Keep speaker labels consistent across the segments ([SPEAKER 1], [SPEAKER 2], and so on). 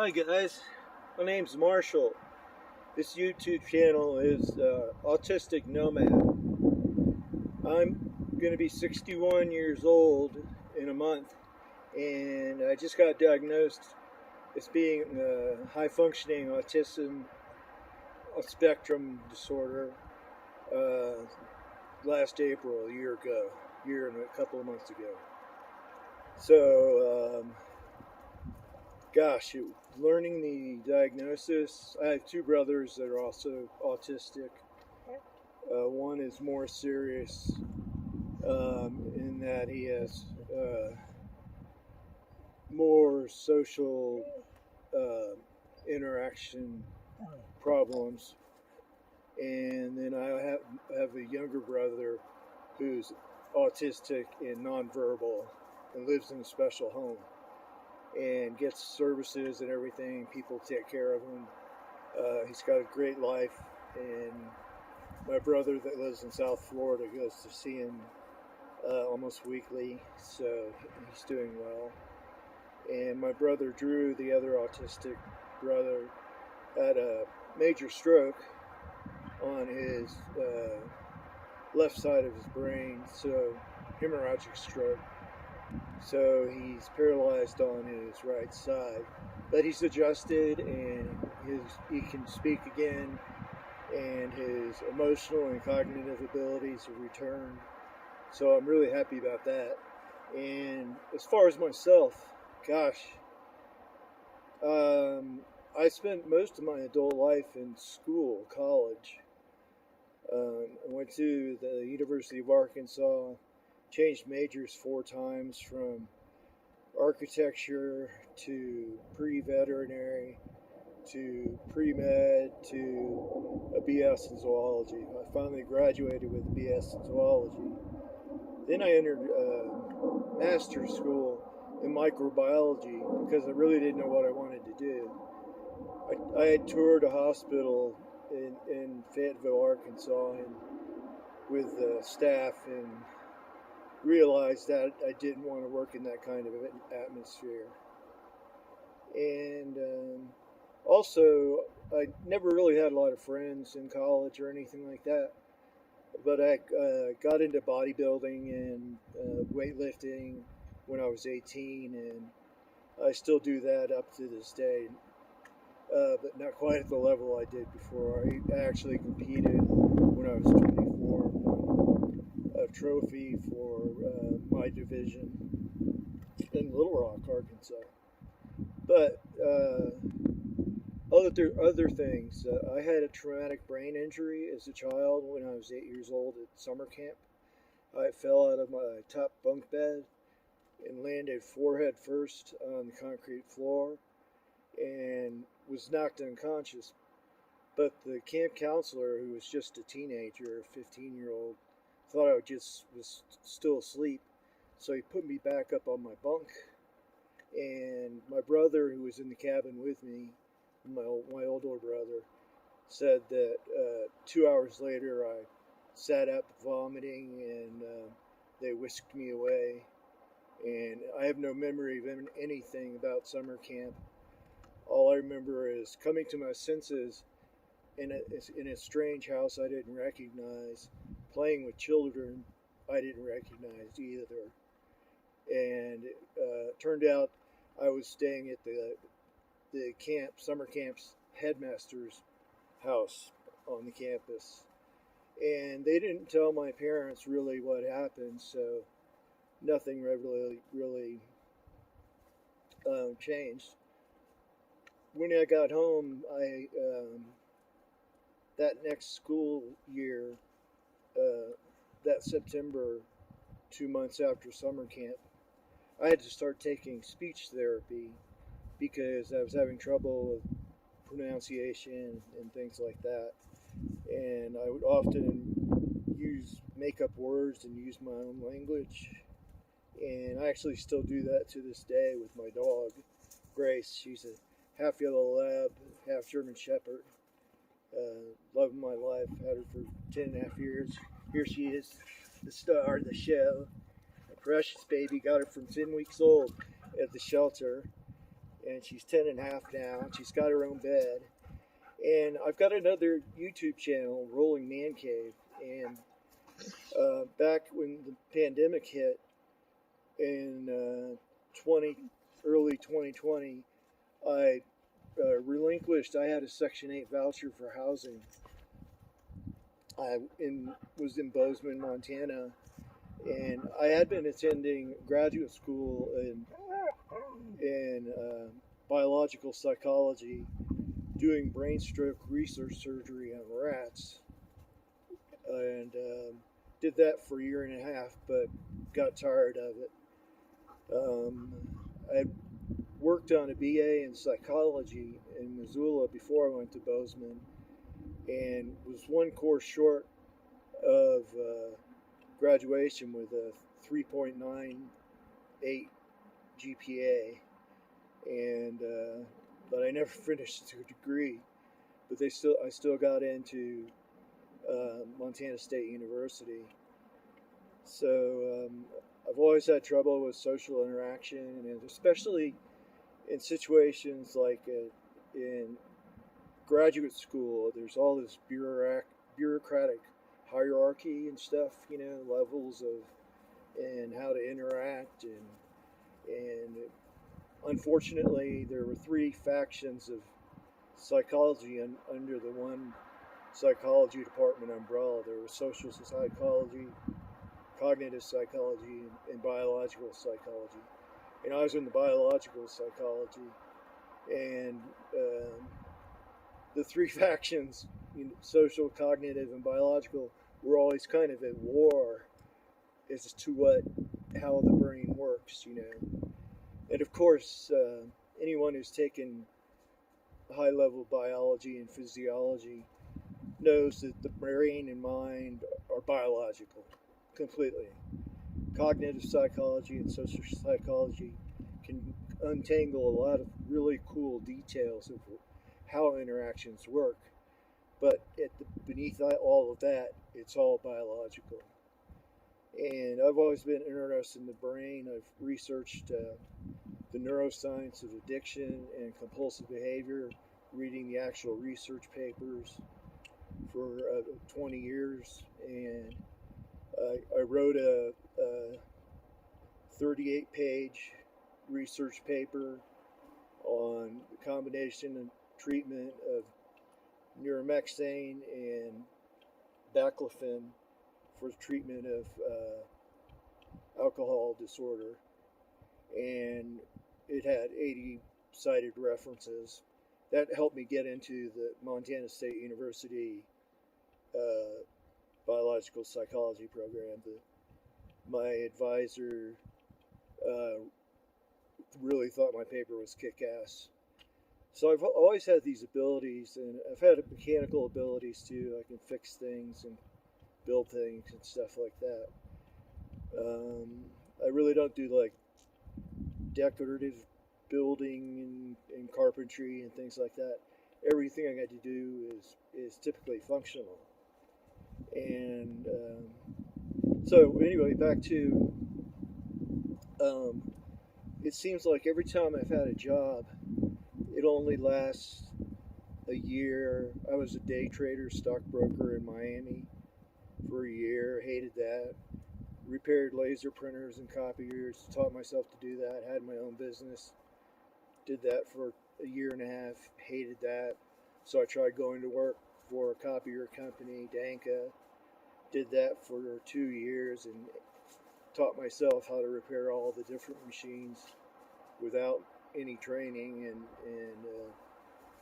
[SPEAKER 1] Hi guys, my name's Marshall. This YouTube channel is Autistic Nomad. I'm going to be 61 years old in a month, and I just got diagnosed as being high-functioning Autism Spectrum Disorder last April, a year and a couple of months ago. So, gosh, learning the diagnosis, I have two brothers that are also autistic. One is more serious in that he has more social interaction problems. And then I have a younger brother who's autistic and nonverbal and lives in a special home and gets services and everything. People take care of him. He's got a great life, and my brother that lives in South Florida goes to see him almost weekly, so he's doing well. And my brother Drew, the other autistic brother, had a major stroke on his left side of his brain, so hemorrhagic stroke. So he's paralyzed on his right side, but he's adjusted and he can speak again, and his emotional and cognitive abilities have returned. So I'm really happy about that. And as far as myself, gosh, I spent most of my adult life in school, college. I went to the University of Arkansas, changed majors 4 times, from architecture to pre-veterinary to pre-med to a BS in zoology. I finally graduated with a BS in zoology. Then I entered master's school in microbiology because I really didn't know what I wanted to do. I had toured a hospital in Fayetteville, Arkansas, and with staff, and realized that I didn't want to work in that kind of atmosphere. And also, I never really had a lot of friends in college or anything like that, but I got into bodybuilding and weightlifting when I was 18, and I still do that up to this day, but not quite at the level I did before. I actually competed when I was 24, won a trophy for my division in Little Rock, Arkansas. But other things, I had a traumatic brain injury as a child when I was 8 years old at summer camp. I fell out of my top bunk bed and landed forehead first on the concrete floor and was knocked unconscious. But the camp counselor, who was just a teenager, a 15-year-old, thought I was still asleep, so he put me back up on my bunk. And my brother, who was in the cabin with me, my older brother, said that 2 hours later I sat up vomiting, and they whisked me away. And I have no memory of anything about summer camp. All I remember is coming to my senses in a strange house I didn't recognize, playing with children I didn't recognize either. And it turned out I was staying at the summer camp's headmaster's house on the campus. And they didn't tell my parents really what happened, so nothing really changed. When I got home, that next school year, that September, 2 months after summer camp, I had to start taking speech therapy because I was having trouble with pronunciation and things like that. And I would often make up words and use my own language. And I actually still do that to this day with my dog, Grace. She's a half yellow lab, half German shepherd. Love of my life. Had her for 10 and a half years. Here she is, the star of the show. A precious baby. Got her from 10 weeks old at the shelter. and she's 10 and a half now, and she's got her own bed. And I've got another YouTube channel, Rolling Man Cave, and back when the pandemic hit in early 2020, I relinquished. I had a Section 8 voucher for housing. I was in Bozeman, Montana, and I had been attending graduate school in biological psychology, doing brain stroke research surgery on rats, and did that for a year and a half, but got tired of it. I worked on a BA in psychology in Missoula before I went to Bozeman, and was one course short of graduation with a 3.98 GPA, and but I never finished the degree. But I still got into Montana State University. So I've always had trouble with social interaction, and especially in situations like in graduate school, there's all this bureaucratic hierarchy and stuff, levels of, and how to interact, and unfortunately there were three factions of psychology under the one psychology department umbrella. There was social psychology, cognitive psychology, and biological psychology. And I was in the biological psychology, and the three factions, social, cognitive, and biological, were always kind of at war as to how the brain works, And of course, anyone who's taken high-level biology and physiology knows that the brain and mind are biological, completely. Cognitive psychology and social psychology can untangle a lot of really cool details of how interactions work, but beneath all of that, it's all biological. And I've always been interested in the brain. I've researched the neuroscience of addiction and compulsive behavior, reading the actual research papers for 20 years, and I wrote a 38-page research paper on the combination and treatment of neuromethoxsane and baclofen for the treatment of alcohol disorder, and it had 80 cited references. That helped me get into the Montana State University biological psychology program. My advisor really thought my paper was kick-ass. So I've always had these abilities, and I've had mechanical abilities too. I can fix things and build things and stuff like that. I really don't do like decorative building and carpentry and things like that. Everything I got to do is typically functional. And so anyway, back to it seems like every time I've had a job, it only lasts a year. I was a day trader, stockbroker in Miami for a year. Hated that. Repaired laser printers and copiers. Taught myself to do that. Had my own business. Did that for a year and a half. Hated that. So I tried going to work for a copier company, Danka. Did that for 2 years and taught myself how to repair all the different machines without any training, and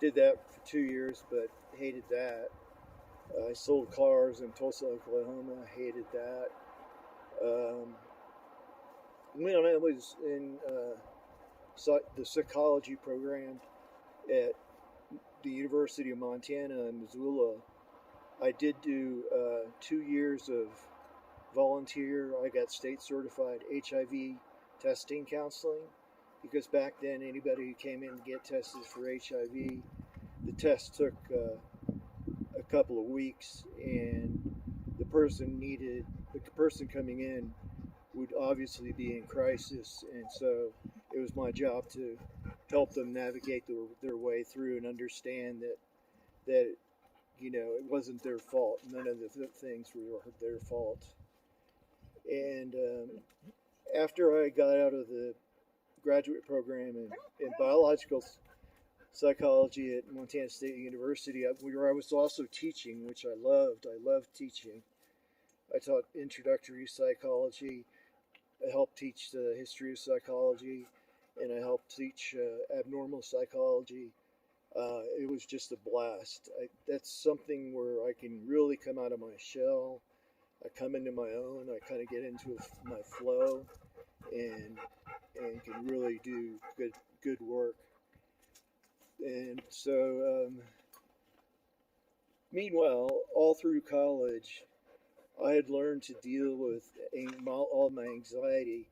[SPEAKER 1] did that for 2 years, but hated that. I sold cars in Tulsa, Oklahoma. Hated that. When I was in the psychology program at the University of Montana in Missoula, I did do 2 years of volunteer. I got state certified HIV testing counseling, because back then anybody who came in to get tested for HIV, the test took a couple of weeks, and the person coming in would obviously be in crisis, and so it was my job to help them navigate their way through and understand that it wasn't their fault. None of the things were their fault. And after I got out of the graduate program in biological psychology at Montana State University, where I was also teaching, which I loved. I loved teaching. I taught introductory psychology. I helped teach the history of psychology, and I helped teach abnormal psychology. It was just a blast. That's something where I can really come out of my shell. I come into my own. I kind of get into my flow, and can really do good work. And so, meanwhile, all through college, I had learned to deal with all my anxiety,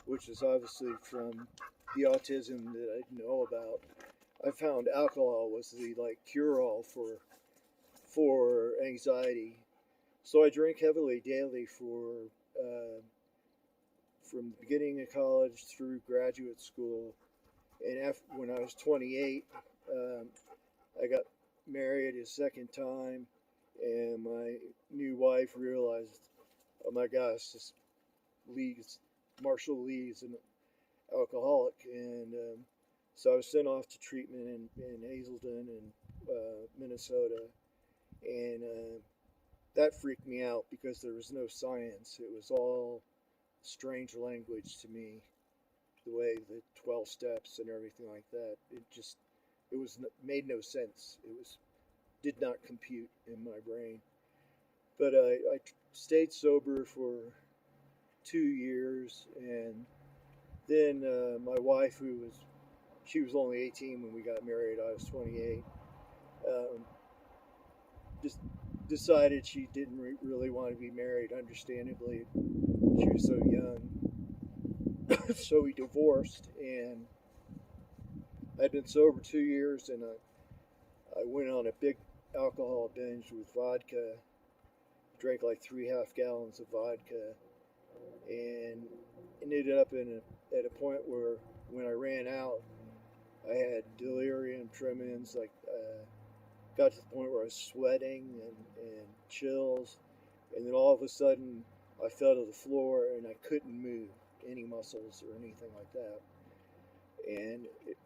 [SPEAKER 1] which is obviously from the autism that I know about. I found alcohol was the cure-all for anxiety. So I drank heavily daily from the beginning of college through graduate school. And when I was 28, I got married a second time, and my new wife realized, oh my gosh, Marshall Lee's an alcoholic, and so I was sent off to treatment in Hazelden and Minnesota, and that freaked me out because there was no science. It was all strange language to me, the way the 12 steps and everything like that. Made no sense. Did not compute in my brain. But I stayed sober for 2 years, and then my wife, she was only 18 when we got married. I was 28. Just decided she didn't really want to be married. Understandably, she was so young. So we divorced, and I'd been sober 2 years, and I went on a big alcohol binge with vodka. Drank like 3.5 gallons of vodka, and ended up at a point where when I ran out, I had delirium tremens. Got to the point where I was sweating and chills, and then all of a sudden I fell to the floor and I couldn't move any muscles or anything like that. And it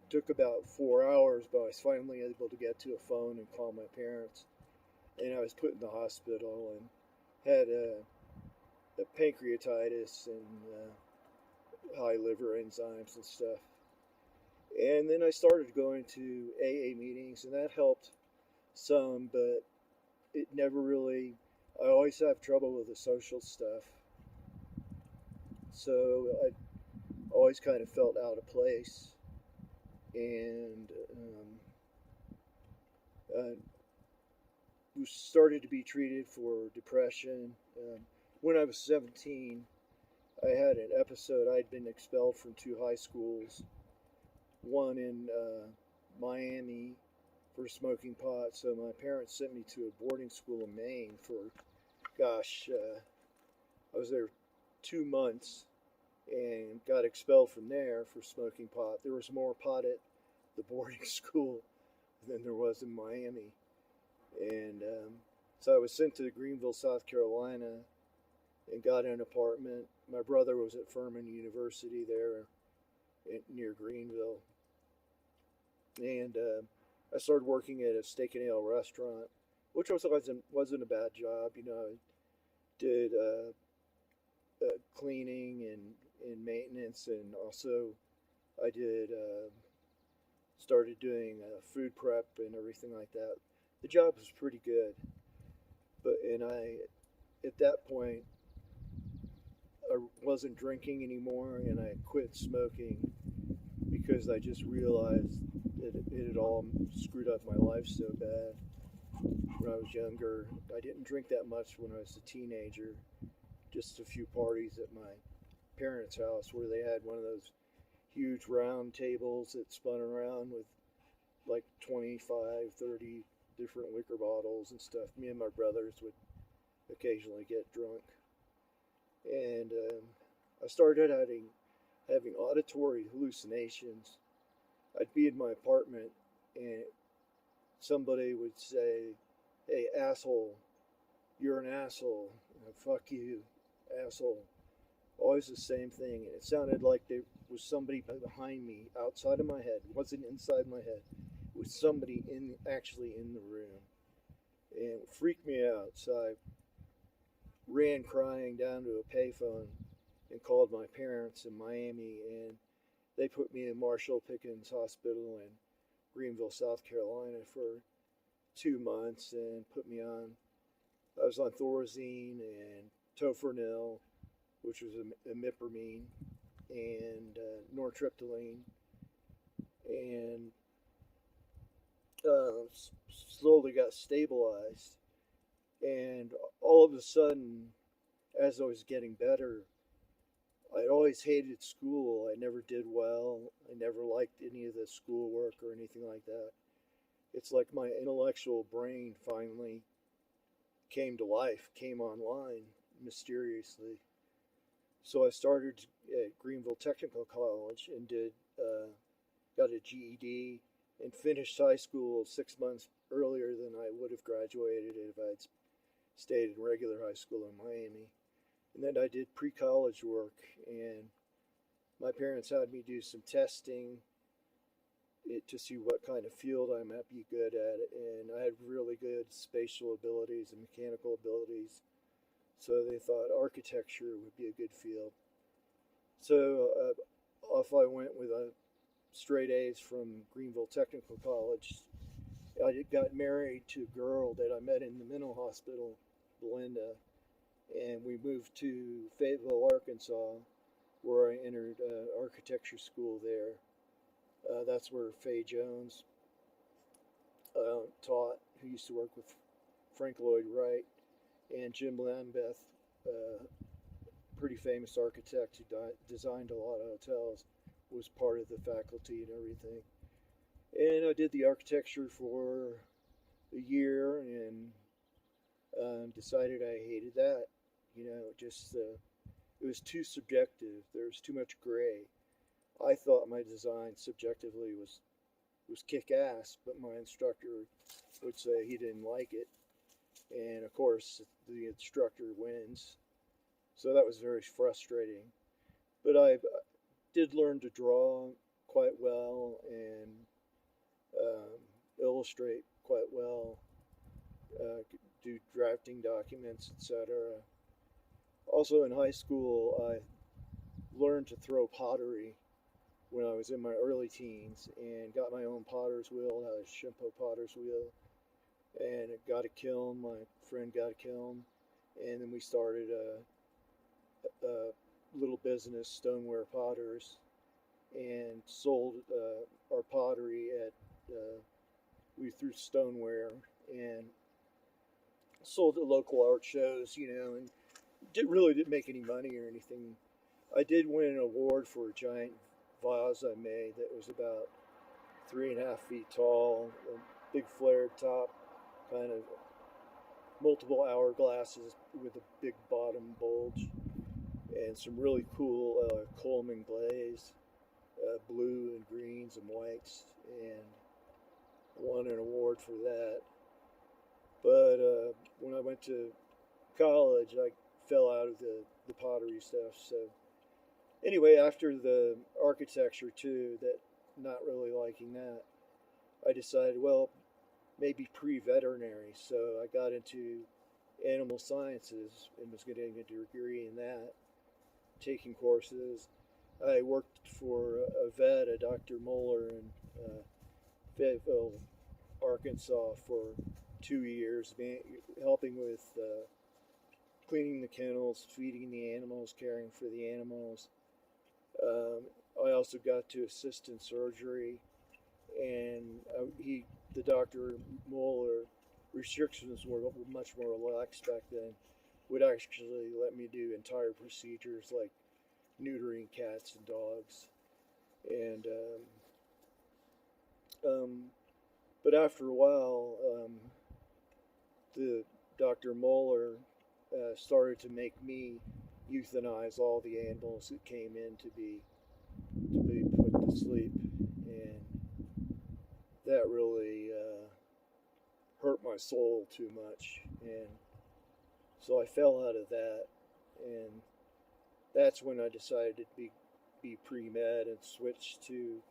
[SPEAKER 1] took about 4 hours, but I was finally able to get to a phone and call my parents. And I was put in the hospital and had a pancreatitis and high liver enzymes and stuff. And then I started going to AA meetings, and that helped some, but it never really, I always have trouble with the social stuff. So I always kind of felt out of place. And started to be treated for depression. When I was 17, I had an episode. I'd been expelled from 2 high schools, one in Miami for smoking pot. So my parents sent me to a boarding school in Maine for, I was there 2 months and got expelled from there for smoking pot. There was more pot at the boarding school than there was in Miami. And so I was sent to Greenville, South Carolina, and got an apartment. My brother was at Furman University there near Greenville. And I started working at a steak and ale restaurant, which wasn't a bad job. I did cleaning and maintenance, and also I did started doing food prep and everything like that. The job was pretty good, and at that point, I wasn't drinking anymore, and I quit smoking because I just realized that it had all screwed up my life so bad. When I was younger, I didn't drink that much when I was a teenager. Just a few parties at my parents' house where they had one of those huge round tables that spun around with like 25, 30 different liquor bottles and stuff. Me and my brothers would occasionally get drunk. And I started having auditory hallucinations. I'd be in my apartment and somebody would say, "Hey, asshole, you're an asshole. Fuck you, asshole." Always the same thing. And it sounded like there was somebody behind me, outside of my head. It wasn't inside my head. It was somebody actually in the room. And it freaked me out. So I ran crying down to a payphone and called my parents in Miami, and they put me in Marshall Pickens Hospital in Greenville, South Carolina for 2 months and put me on. I was on Thorazine and Tofranil, which was imipramine, and nortriptyline, and slowly got stabilized. And all of a sudden, as I was getting better, I always hated school. I never did well. I never liked any of the schoolwork or anything like that. It's like my intellectual brain finally came to life, came online mysteriously. So I started at Greenville Technical College and got a GED and finished high school 6 months earlier than I would have graduated if I'd stayed in regular high school in Miami. And then I did pre-college work, and my parents had me do some testing to see what kind of field I might be good at, and I had really good spatial abilities and mechanical abilities, so they thought architecture would be a good field. So off I went with straight A's from Greenville Technical College. I got married to a girl that I met in the mental hospital, Belinda, and we moved to Fayetteville, Arkansas, where I entered architecture school there. That's where Faye Jones taught, who used to work with Frank Lloyd Wright, and Jim Lambeth, pretty famous architect who designed a lot of hotels, was part of the faculty and everything. And I did the architecture for a year and decided I hated that. It was too subjective. There was too much gray. I thought my design subjectively was kick-ass, but my instructor would say he didn't like it. And of course, the instructor wins. So that was very frustrating. But I did learn to draw quite well and illustrate quite well, do drafting documents, etc. Also in high school, I learned to throw pottery when I was in my early teens and got my own potter's wheel, a Shimpo potter's wheel, and it got a kiln. My friend got a kiln, and then we started a little business, Stoneware Potters, and sold our pottery at we threw stoneware and sold at local art shows, and didn't make any money or anything. I did win an award for a giant vase I made that was about 3.5 feet tall, a big flared top, kind of multiple hourglasses with a big bottom bulge, and some really cool Coleman glaze, blue and greens and whites, and won an award for that. But when I went to college, I fell out of the pottery stuff. So anyway, after the architecture too, that not really liking that, I decided, well, maybe pre-veterinary. So I got into animal sciences and was getting a degree in that, taking courses. I worked for a vet, a Dr. Moeller in Fayetteville, Arkansas for 2 years, helping with cleaning the kennels, feeding the animals, caring for the animals. I also got to assist in surgery, and the Dr. Moeller, restrictions were much more relaxed back then, would actually let me do entire procedures like neutering cats and dogs. And but after a while, the Dr. Moeller started to make me euthanize all the animals that came in to be put to sleep, and that really hurt my soul too much, and so I fell out of that, and that's when I decided to be pre-med and switch to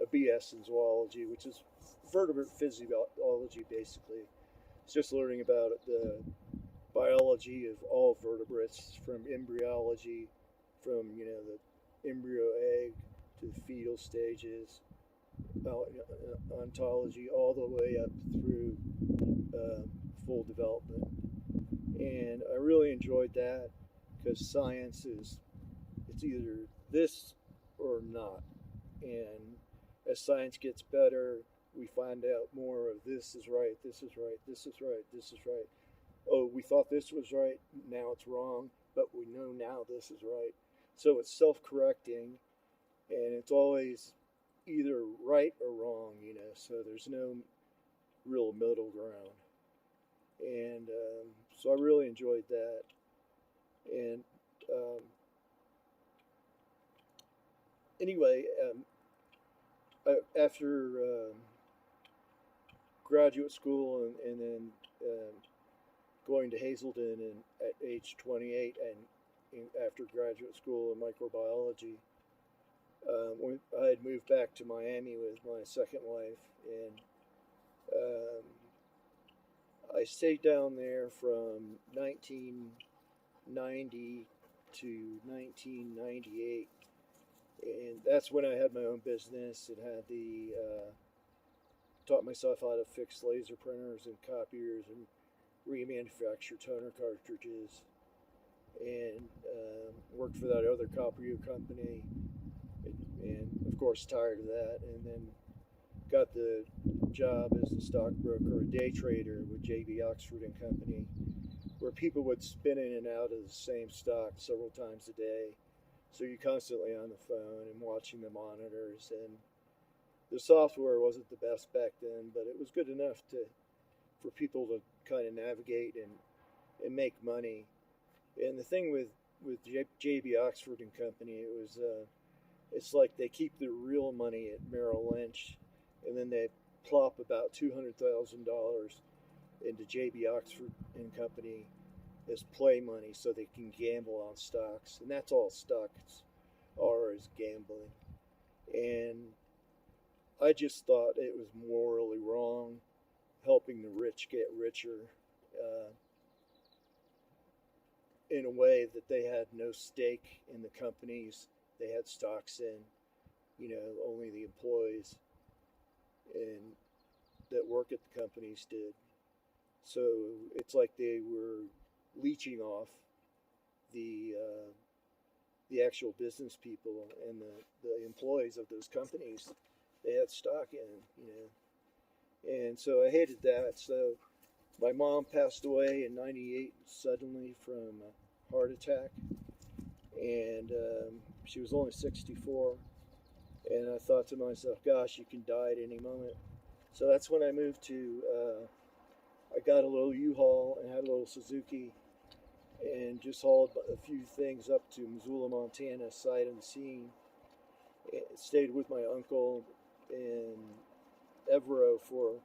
[SPEAKER 1] a BS in zoology, which is vertebrate physiology basically. It's just learning about the biology of all vertebrates, from embryology, from the embryo egg to the fetal stages, ontology, all the way up through full development. And I really enjoyed that because science it's either this or not. And as science gets better, we find out more of this is right, this is right, this is right, this is right. Oh, we thought this was right, now it's wrong, but we know now this is right. So it's self-correcting, and it's always either right or wrong, so there's no real middle ground. And so I really enjoyed that. And anyway, after graduate school and then going to Hazelden at age 28 and after graduate school in microbiology, I had moved back to Miami with my second wife, and I stayed down there from 1990 to 1998, and that's when I had my own business and had taught myself how to fix laser printers and copiers and remanufacture toner cartridges, and worked for that other copier company, and of course tired of that, and then got the job as a stockbroker, a day trader with JB Oxford and Company, where people would spin in and out of the same stock several times a day. So you're constantly on the phone and watching the monitors, and the software wasn't the best back then, but it was good enough for people to kind of navigate and make money. And the thing with JB Oxford and Company, it's like they keep the real money at Merrill Lynch, and then they plop about $200,000 into JB Oxford and Company as play money so they can gamble on stocks. And that's all stocks are, is gambling. And I just thought it was morally wrong helping the rich get richer in a way that they had no stake in the companies they had stocks in, only the employees and that work at the companies did. So it's like they were leeching off the actual business people and the employees of those companies they had stock in, And so I hated that. So my mom passed away in '98 suddenly from a heart attack, and she was only 64. And I thought to myself, gosh, you can die at any moment. So that's when I moved to, I got a little U-Haul and had a little Suzuki and just hauled a few things up to Missoula, Montana, sight unseen. Stayed with my uncle in Evero for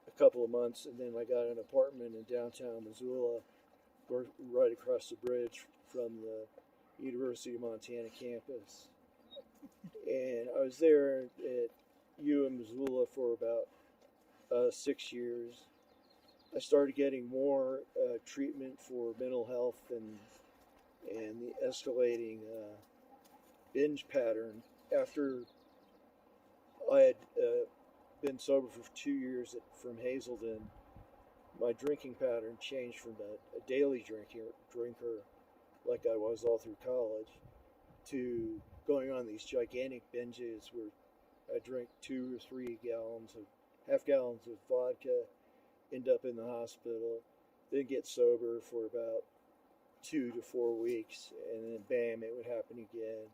[SPEAKER 1] a couple of months, and then I got an apartment in downtown Missoula, right across the bridge from the University of Montana campus. And I was there at U in Missoula for about 6 years. I started getting more treatment for mental health and the escalating binge pattern. After I had been sober for 2 years from Hazelden, my drinking pattern changed from a daily drinker like I was all through college to going on these gigantic binges where I drink 2 or 3 half gallons of vodka, end up in the hospital, then get sober for about 2 to 4 weeks, and then bam, it would happen again.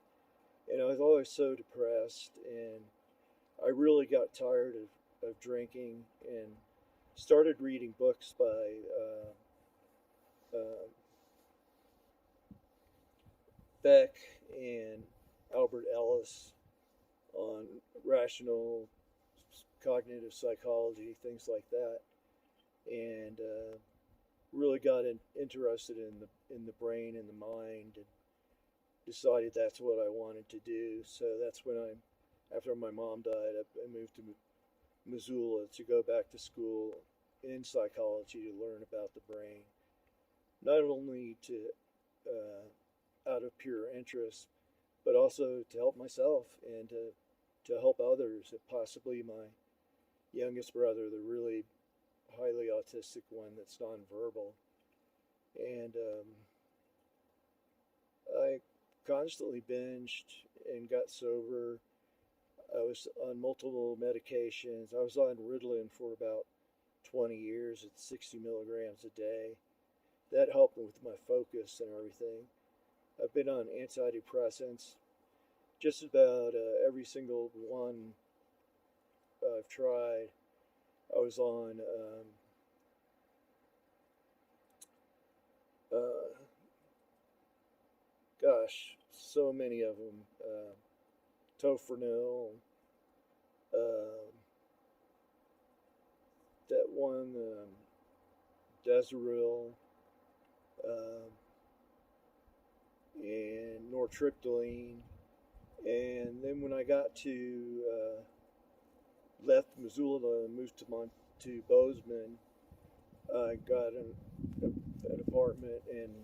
[SPEAKER 1] And I was always so depressed, and I really got tired of drinking and started reading books by Beck and Albert Ellis on rational cognitive psychology, things like that, and really got interested in the brain and the mind, and decided that's what I wanted to do. So that's when after my mom died, I moved to Missoula to go back to school in psychology to learn about the brain, not only to out of pure interest, but also to help myself and to help others, and possibly my youngest brother, the really highly autistic one that's nonverbal. And I constantly binged and got sober. I was on multiple medications. I was on Ritalin for about 20 years at 60 milligrams a day. That helped with my focus and everything. I've been on antidepressants, just about every single one I've tried. I was on so many of them. Tofranil, that one, Desiril, and nortriptyline. And then when I got to left Missoula and moved to Bozeman, I got an apartment and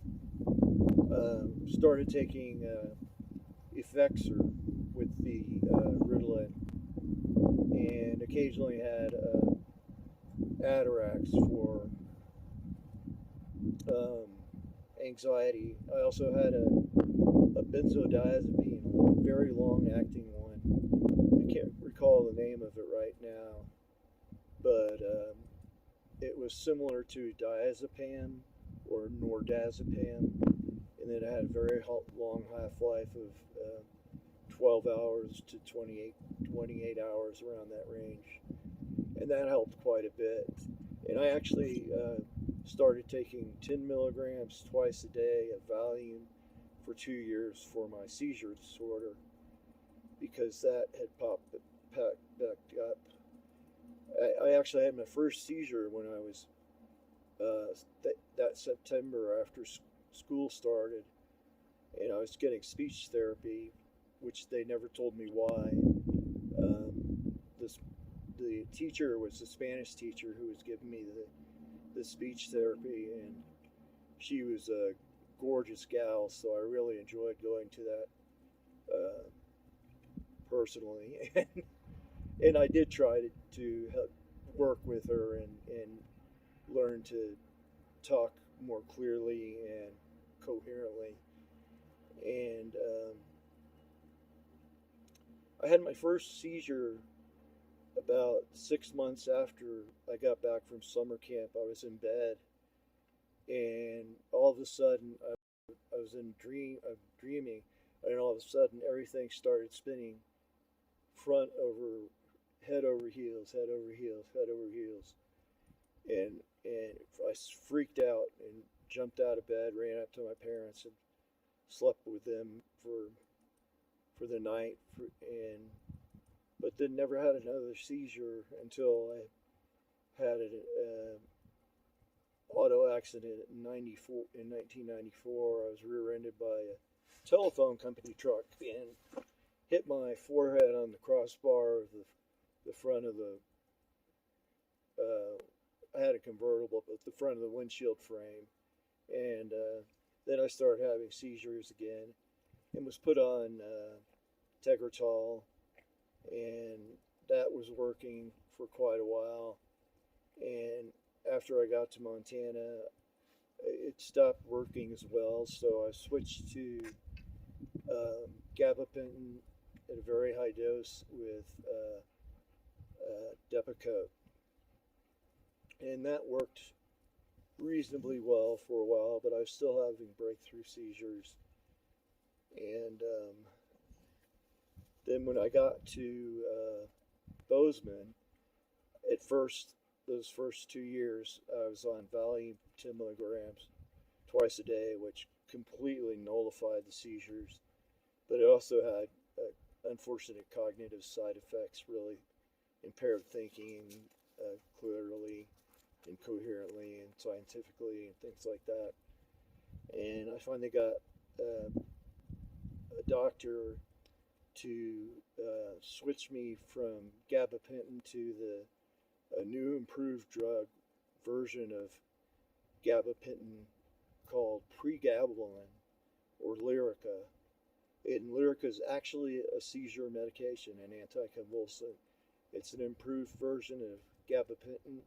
[SPEAKER 1] started taking Effexor with the Ritalin, and occasionally had Atarax for anxiety. I also had a benzodiazepine, a very long-acting one. I can't recall the name of it right now, but it was similar to diazepam or nordazepam, and then it had a very long half-life of 12 hours to 28 hours, around that range. And that helped quite a bit. And I actually started taking 10 milligrams twice a day of Valium for 2 years for my seizure disorder, because that had popped back up. I actually had my first seizure when I was that September after school started, and I was getting speech therapy, which they never told me why. The teacher was a Spanish teacher who was giving me the speech therapy, and she was a gorgeous gal, so I really enjoyed going to that personally. And I did try to help work with her and learn to talk more clearly and coherently. And I had my first seizure about 6 months after I got back from summer camp. I was in bed, and all of a sudden, I was dreaming, and all of a sudden, everything started spinning, head over heels, head over heels, head over heels, and I freaked out and jumped out of bed, ran up to my parents, and slept with them for the night, but then never had another seizure until I had an auto accident in 1994. I was rear-ended by a telephone company truck and hit my forehead on the crossbar of the front of the. I had a convertible, but the front of the windshield frame, and then I started having seizures again, and was put on Tegretol, and that was working for quite a while. And after I got to Montana, it stopped working as well, so I switched to gabapentin at a very high dose with Depakote, and that worked reasonably well for a while, but I was still having breakthrough seizures. And then when I got to Bozeman, at first, those first 2 years, I was on Valium 10 milligrams twice a day, which completely nullified the seizures, but it also had unfortunate cognitive side effects, really impaired thinking clearly and coherently and scientifically and things like that. And I finally got a doctor to switch me from gabapentin to a new improved drug version of gabapentin called pregabalin or Lyrica. And Lyrica is actually a seizure medication, an anticonvulsant. It's an improved version of gabapentin.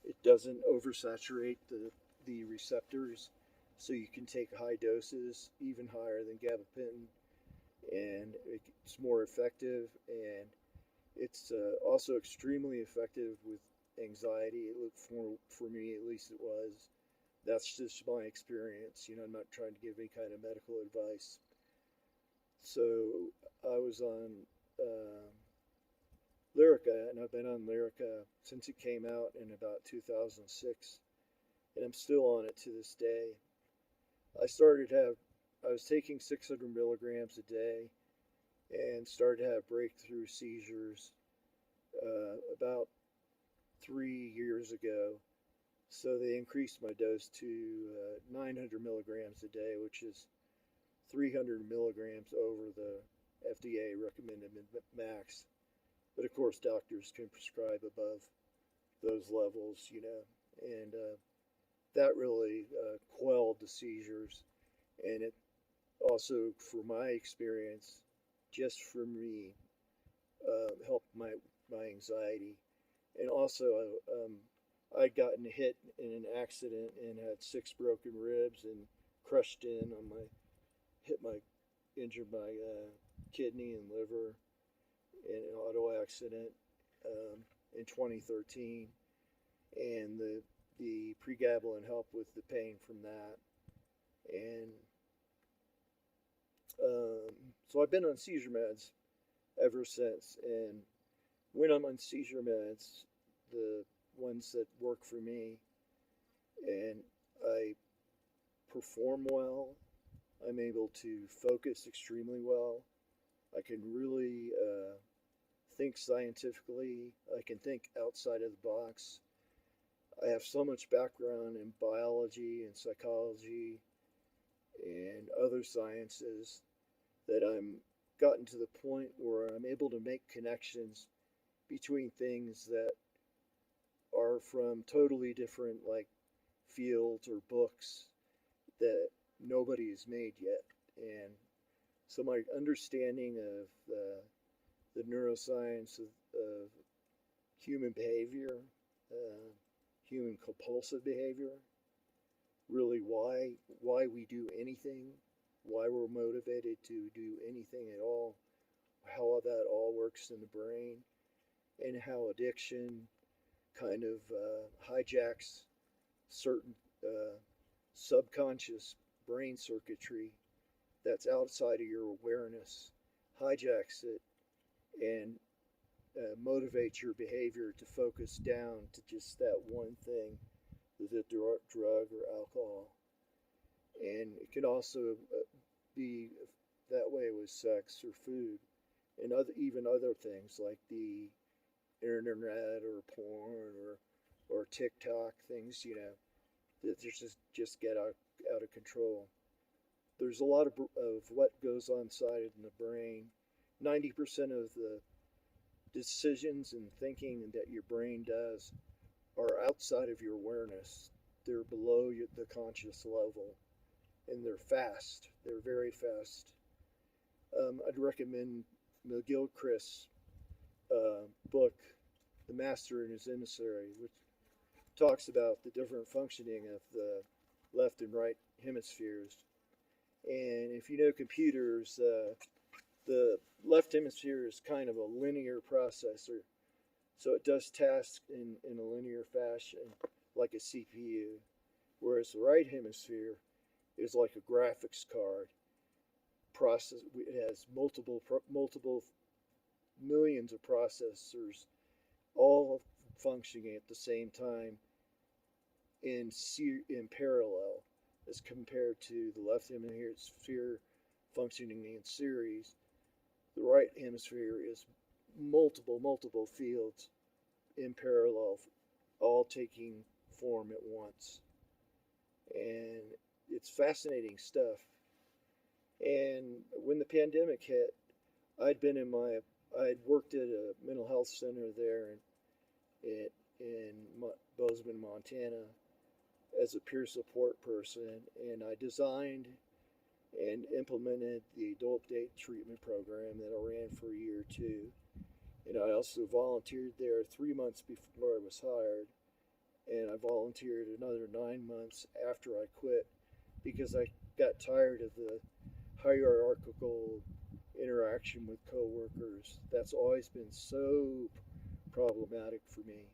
[SPEAKER 1] It doesn't oversaturate the receptors, so you can take high doses, even higher than gabapentin, and it's more effective. And it's also extremely effective with anxiety. It looked for me, at least it was. That's just my experience. You know, I'm not trying to give any kind of medical advice. So I was on Lyrica, and I've been on Lyrica since it came out in about 2006, and I'm still on it to this day. I was taking 600 milligrams a day and started to have breakthrough seizures about 3 years ago. So they increased my dose to 900 milligrams a day, which is 300 milligrams over the FDA recommended max. But of course, doctors can prescribe above those levels, you know, and that really quelled the seizures. And it also, for my experience, just for me, helped my anxiety. And also, I'd gotten hit in an accident and had 6 broken ribs and crushed in on injured my kidney and liver in an auto accident in 2013, and the pregabalin helped with the pain from that. And so I've been on seizure meds ever since. And when I'm on seizure meds, the ones that work for me, and I perform well, I'm able to focus extremely well. I can really think scientifically. I can think outside of the box. I have so much background in biology and psychology and other sciences that I'm gotten to the point where I'm able to make connections between things that are from totally different like fields or books that nobody has made yet. And so my understanding of the neuroscience of human behavior, human compulsive behavior, really why we do anything, why we're motivated to do anything at all, how that all works in the brain, and how addiction kind of hijacks certain subconscious brain circuitry that's outside of your awareness, hijacks it, and motivates your behavior to focus down to just that one thing, the drug or alcohol. And it can also be that way with sex or food and even other things like the internet or porn or TikTok, things, you know, that just get out of control. There's a lot of what goes on inside in the brain. 90% of the decisions and thinking that your brain does are outside of your awareness. They're below the conscious level, and they're fast. They're very fast. I'd recommend McGilchrist's book, The Master and His Emissary, which talks about the different functioning of the left and right hemispheres. And if you know computers, the left hemisphere is kind of a linear processor. So it does tasks in a linear fashion, like a CPU, whereas the right hemisphere is like a graphics card. It has multiple millions of processors, all functioning at the same time in parallel, as compared to the left hemisphere functioning in series. The right hemisphere is multiple fields in parallel, all taking form at once. And it's fascinating stuff. And when the pandemic hit, I'd been in my, I'd worked at a mental health center there in Bozeman, Montana, as a peer support person, and I designed and implemented the adult date treatment program that I ran for a year or two. And I also volunteered there 3 months before I was hired, and I volunteered another 9 months after I quit because I got tired of the hierarchical interaction with coworkers. That's always been so problematic for me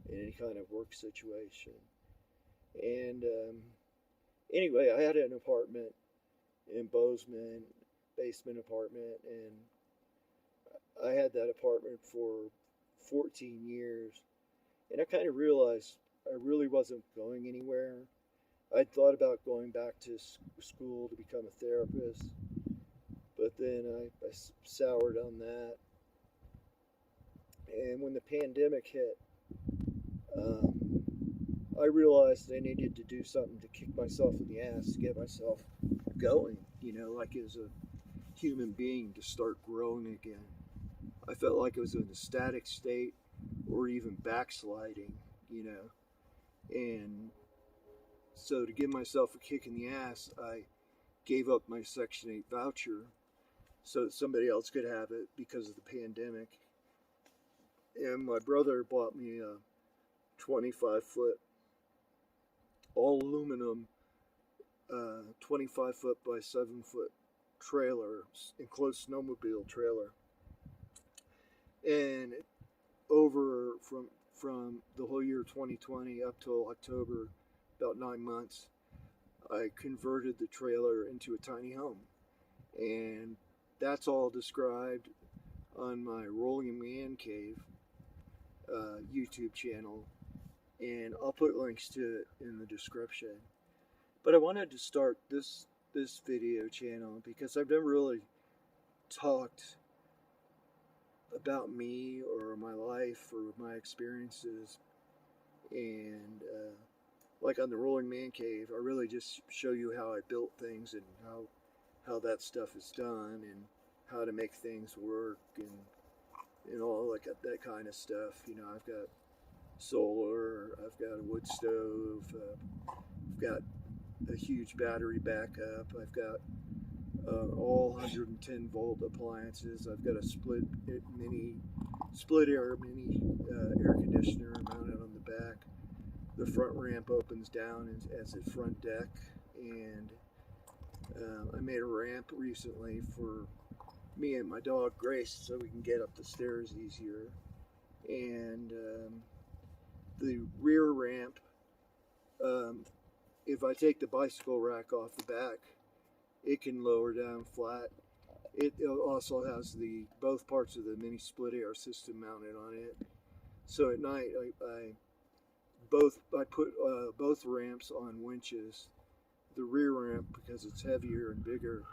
[SPEAKER 1] in any kind of work situation. And anyway, I had an apartment in Bozeman, basement apartment, and I had that apartment for 14 years. And I kind of realized I really wasn't going anywhere. I'd thought about going back to school to become a therapist, but then I soured on that. And when the pandemic hit, I realized I needed to do something to kick myself in the ass to get myself going, like as a human being to start growing again. I felt like I was in a static state or even backsliding, and so to give myself a kick in the ass, I gave up my Section 8 voucher so that somebody else could have it because of the pandemic. And my brother bought me a 25-foot all aluminum 25-foot by 7-foot trailer, enclosed snowmobile trailer. And over from the whole year 2020 up till October, about 9 months, I converted the trailer into a tiny home. And that's all described on my Rolling Man Cave YouTube channel. And I'll put links to it in the description. But I wanted to start this video channel because I've never really talked about me or my life or my experiences. And like on the Rolling Man Cave, I really just show you how I built things and how that stuff is done and how to make things work and all like that kind of stuff. I've got solar, I've got a wood stove, I've got a huge battery backup, I've got all 110 volt appliances, I've got a split air air conditioner mounted on the back. The front ramp opens down as a front deck, and I made a ramp recently for me and my dog Grace so we can get up the stairs easier. And the rear ramp, if I take the bicycle rack off the back, it can lower down flat. It also has both parts of the mini split air system mounted on it. So at night, I put both ramps on winches. The rear ramp, because it's heavier and bigger,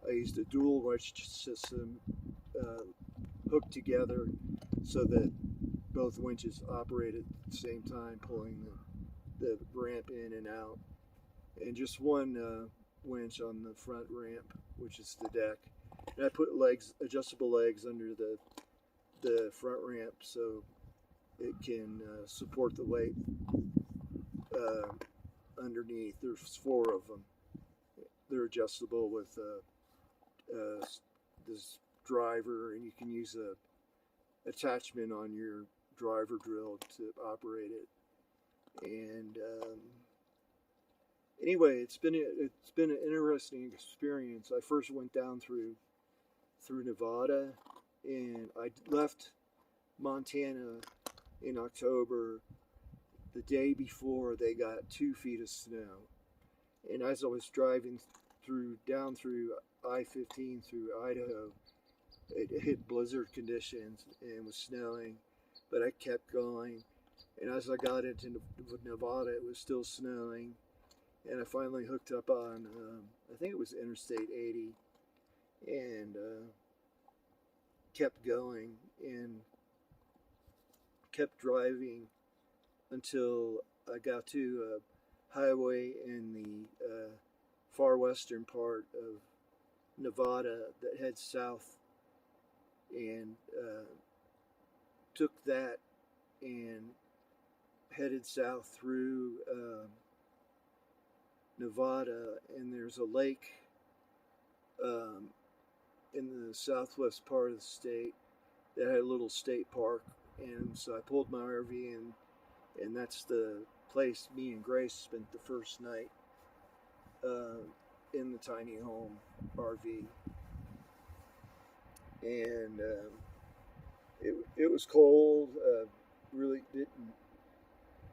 [SPEAKER 1] I used a dual winch system hooked together so that both winches operate at the same time, pulling the ramp in and out. And just one winch on the front ramp, which is the deck. And I put adjustable legs under the front ramp so it can support the weight underneath. There's 4 of them. They're adjustable with this driver, and you can use a attachment on your driver drill to operate it. And anyway, it's been an interesting experience. I first went down through Nevada, and I left Montana in October, the day before they got 2 feet of snow. And as I was driving down through I-15 through Idaho, it hit blizzard conditions and was snowing, but I kept going. And as I got into Nevada, it was still snowing. And I finally hooked up on, I think it was Interstate 80. And kept going and kept driving until I got to a highway in the far western part of Nevada that heads south, and took that and headed south through Nevada, and there's a lake in the southwest part of the state that had a little state park, and so I pulled my RV in, and that's the place me and Grace spent the first night in the tiny home RV. And it was cold. Really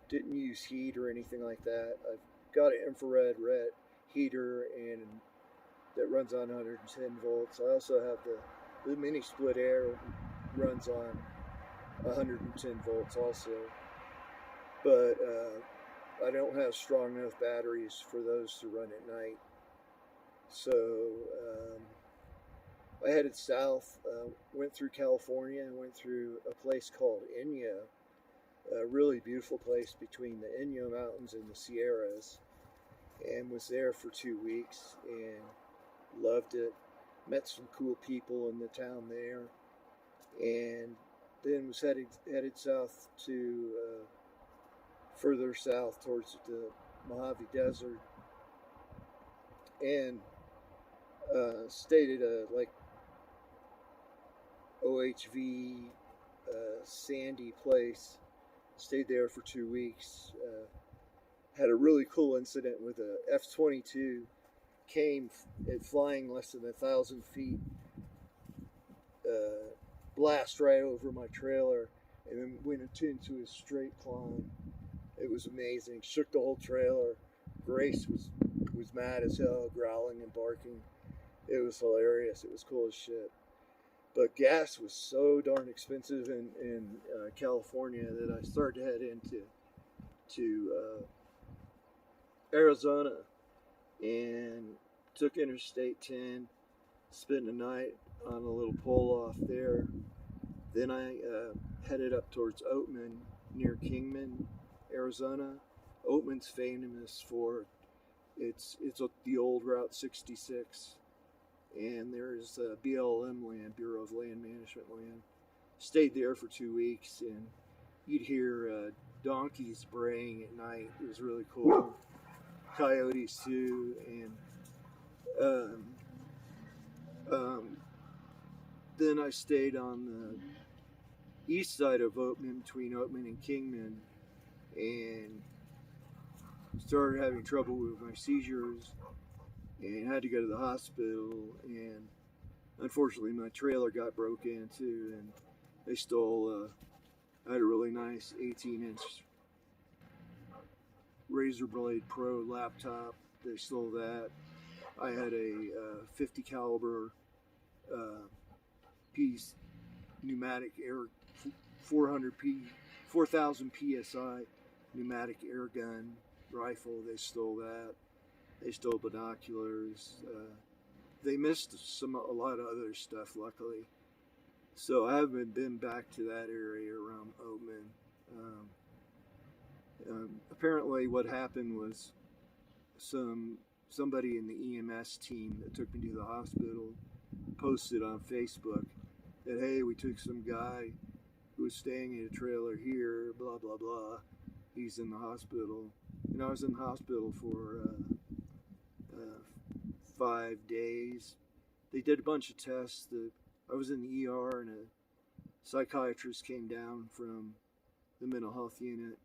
[SPEAKER 1] didn't use heat or anything like that. I've got an infrared red heater and that runs on 110 volts. I also have the mini split air runs on 110 volts also, but I don't have strong enough batteries for those to run at night. So I headed south, went through California and went through a place called Inyo, a really beautiful place between the Inyo Mountains and the Sierras, and was there for 2 weeks and loved it. Met some cool people in the town there, and then was headed south to further south towards the Mojave Desert, and stayed at a OHV sandy place. Stayed there for 2 weeks. Had a really cool incident with a F-22. Came at flying less than 1,000 feet, blast right over my trailer, and then went into a straight climb. It was amazing. Shook the whole trailer. Grace was mad as hell, growling and barking. It was hilarious. It was cool as shit. But gas was so darn expensive in California that I started to head into Arizona, and took Interstate 10, spent the night on a little pull-off there. Then I headed up towards Oatman near Kingman, Arizona. Oatman's famous for it's the old Route 66, and there's BLM land, Bureau of Land Management land. Stayed there for 2 weeks, and you'd hear donkeys braying at night. It was really cool. Coyotes too, and then I stayed on the east side of Oatman, between Oatman and Kingman, and started having trouble with my seizures and had to go to the hospital, and unfortunately my trailer got broken into, and they stole I had a really nice 18-inch Razor Blade Pro laptop. They stole that. I had a 50 caliber piece pneumatic air 4,000 psi pneumatic air gun rifle. They stole that. They stole binoculars. They missed a lot of other stuff, luckily. So I haven't been back to that area around Oatman. Apparently what happened was somebody in the EMS team that took me to the hospital posted on Facebook that, hey, we took some guy who was staying in a trailer here, blah, blah, blah. He's in the hospital. And I was in the hospital for 5 days. They did a bunch of tests. I was in the ER, and a psychiatrist came down from the mental health unit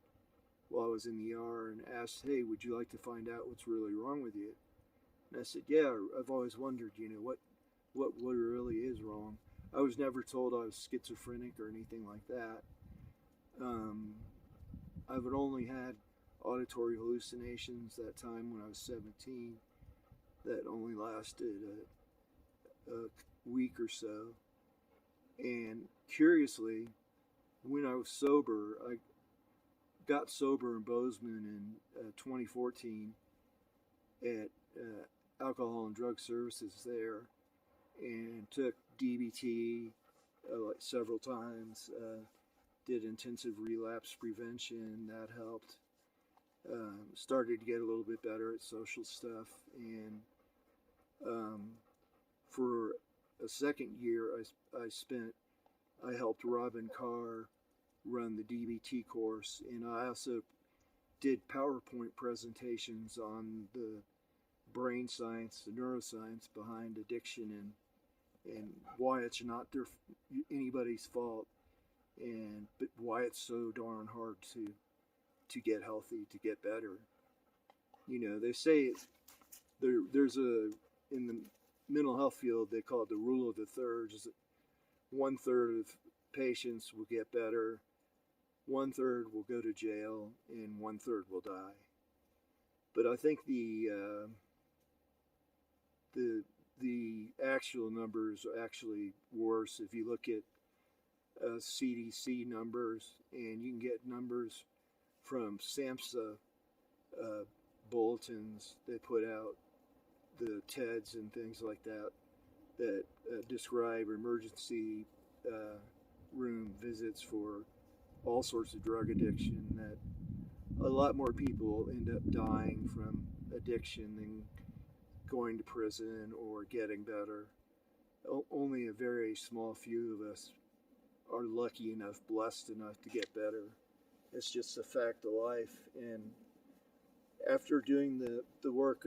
[SPEAKER 1] while I was in the ER and asked, hey, would you like to find out what's really wrong with you? And I said, yeah, I've always wondered, what really is wrong. I was never told I was schizophrenic or anything like that. I've only had auditory hallucinations that time when I was 17 that only lasted a week or so. And curiously, when I was sober, I got sober in Bozeman in 2014 at Alcohol and Drug Services there, and took DBT, like several times. Did intensive relapse prevention, that helped. Started to get a little bit better at social stuff, and for a second year, I helped Robin Carr run the DBT course, and I also did PowerPoint presentations on the brain science, the neuroscience behind addiction, and why it's not anybody's fault, but why it's so darn hard to get healthy, to get better. They say there's in the mental health field, they call it the rule of the thirds. Is that 1/3 of patients will get better, 1/3 will go to jail, and 1/3 will die. But I think the actual numbers are actually worse. If you look at CDC numbers, and you can get numbers from SAMHSA bulletins they put out, the TEDs and things like that, that describe emergency room visits for all sorts of drug addiction, that a lot more people end up dying from addiction than going to prison or getting better. Only a very small few of us are lucky enough, blessed enough to get better. It's just a fact of life. And after doing the work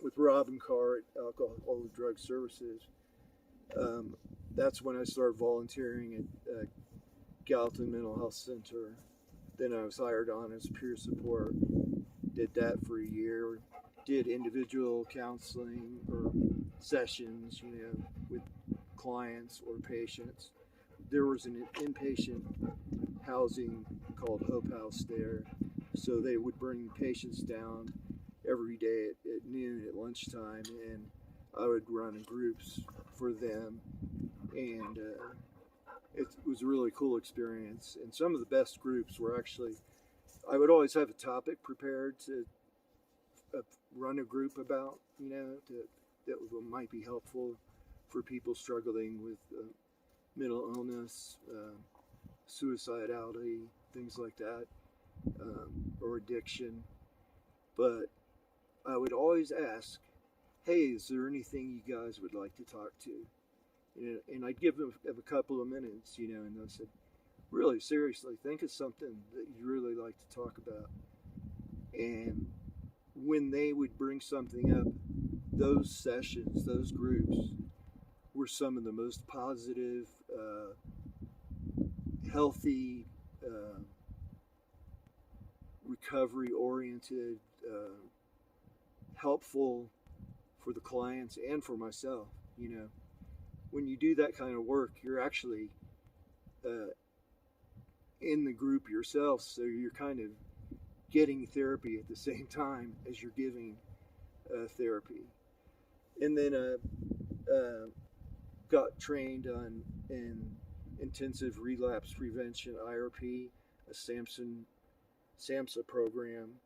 [SPEAKER 1] with Robin Carr at Alcohol and Drug Services, that's when I started volunteering at Gallatin Mental Health Center. Then I was hired on as peer support. Did that for a year. Did individual counseling or sessions, with clients or patients. There was an inpatient housing called Hope House there, so they would bring patients down every day at noon at lunchtime, and I would run groups for them, and it was a really cool experience. And some of the best groups were actually, I would always have a topic prepared to run a group about, that might be helpful for people struggling with mental illness, suicidality, things like that, or addiction. But I would always ask, hey, is there anything you guys would like to talk to? And I'd give them a couple of minutes, and I said, really, seriously, think of something that you'd really like to talk about. And when they would bring something up, those sessions, those groups, were some of the most positive, healthy, recovery-oriented, helpful for the clients and for myself. When you do that kind of work, you're actually in the group yourself, so you're kind of getting therapy at the same time as you're giving therapy. And then got trained in intensive relapse prevention, IRP, a SAMHSA program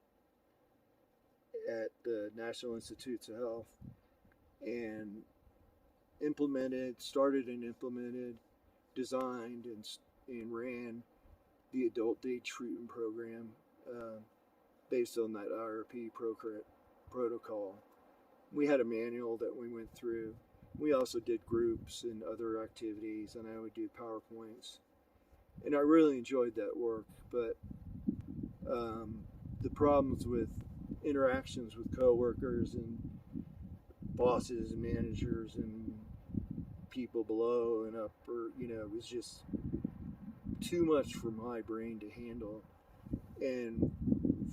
[SPEAKER 1] at the National Institutes of Health, and started and implemented, designed and ran the adult day treatment program based on that IRP protocol. We had a manual that we went through. We also did groups and other activities, and I would do PowerPoints. And I really enjoyed that work, but the problems with interactions with coworkers and bosses and managers and people below and up, it was just too much for my brain to handle. And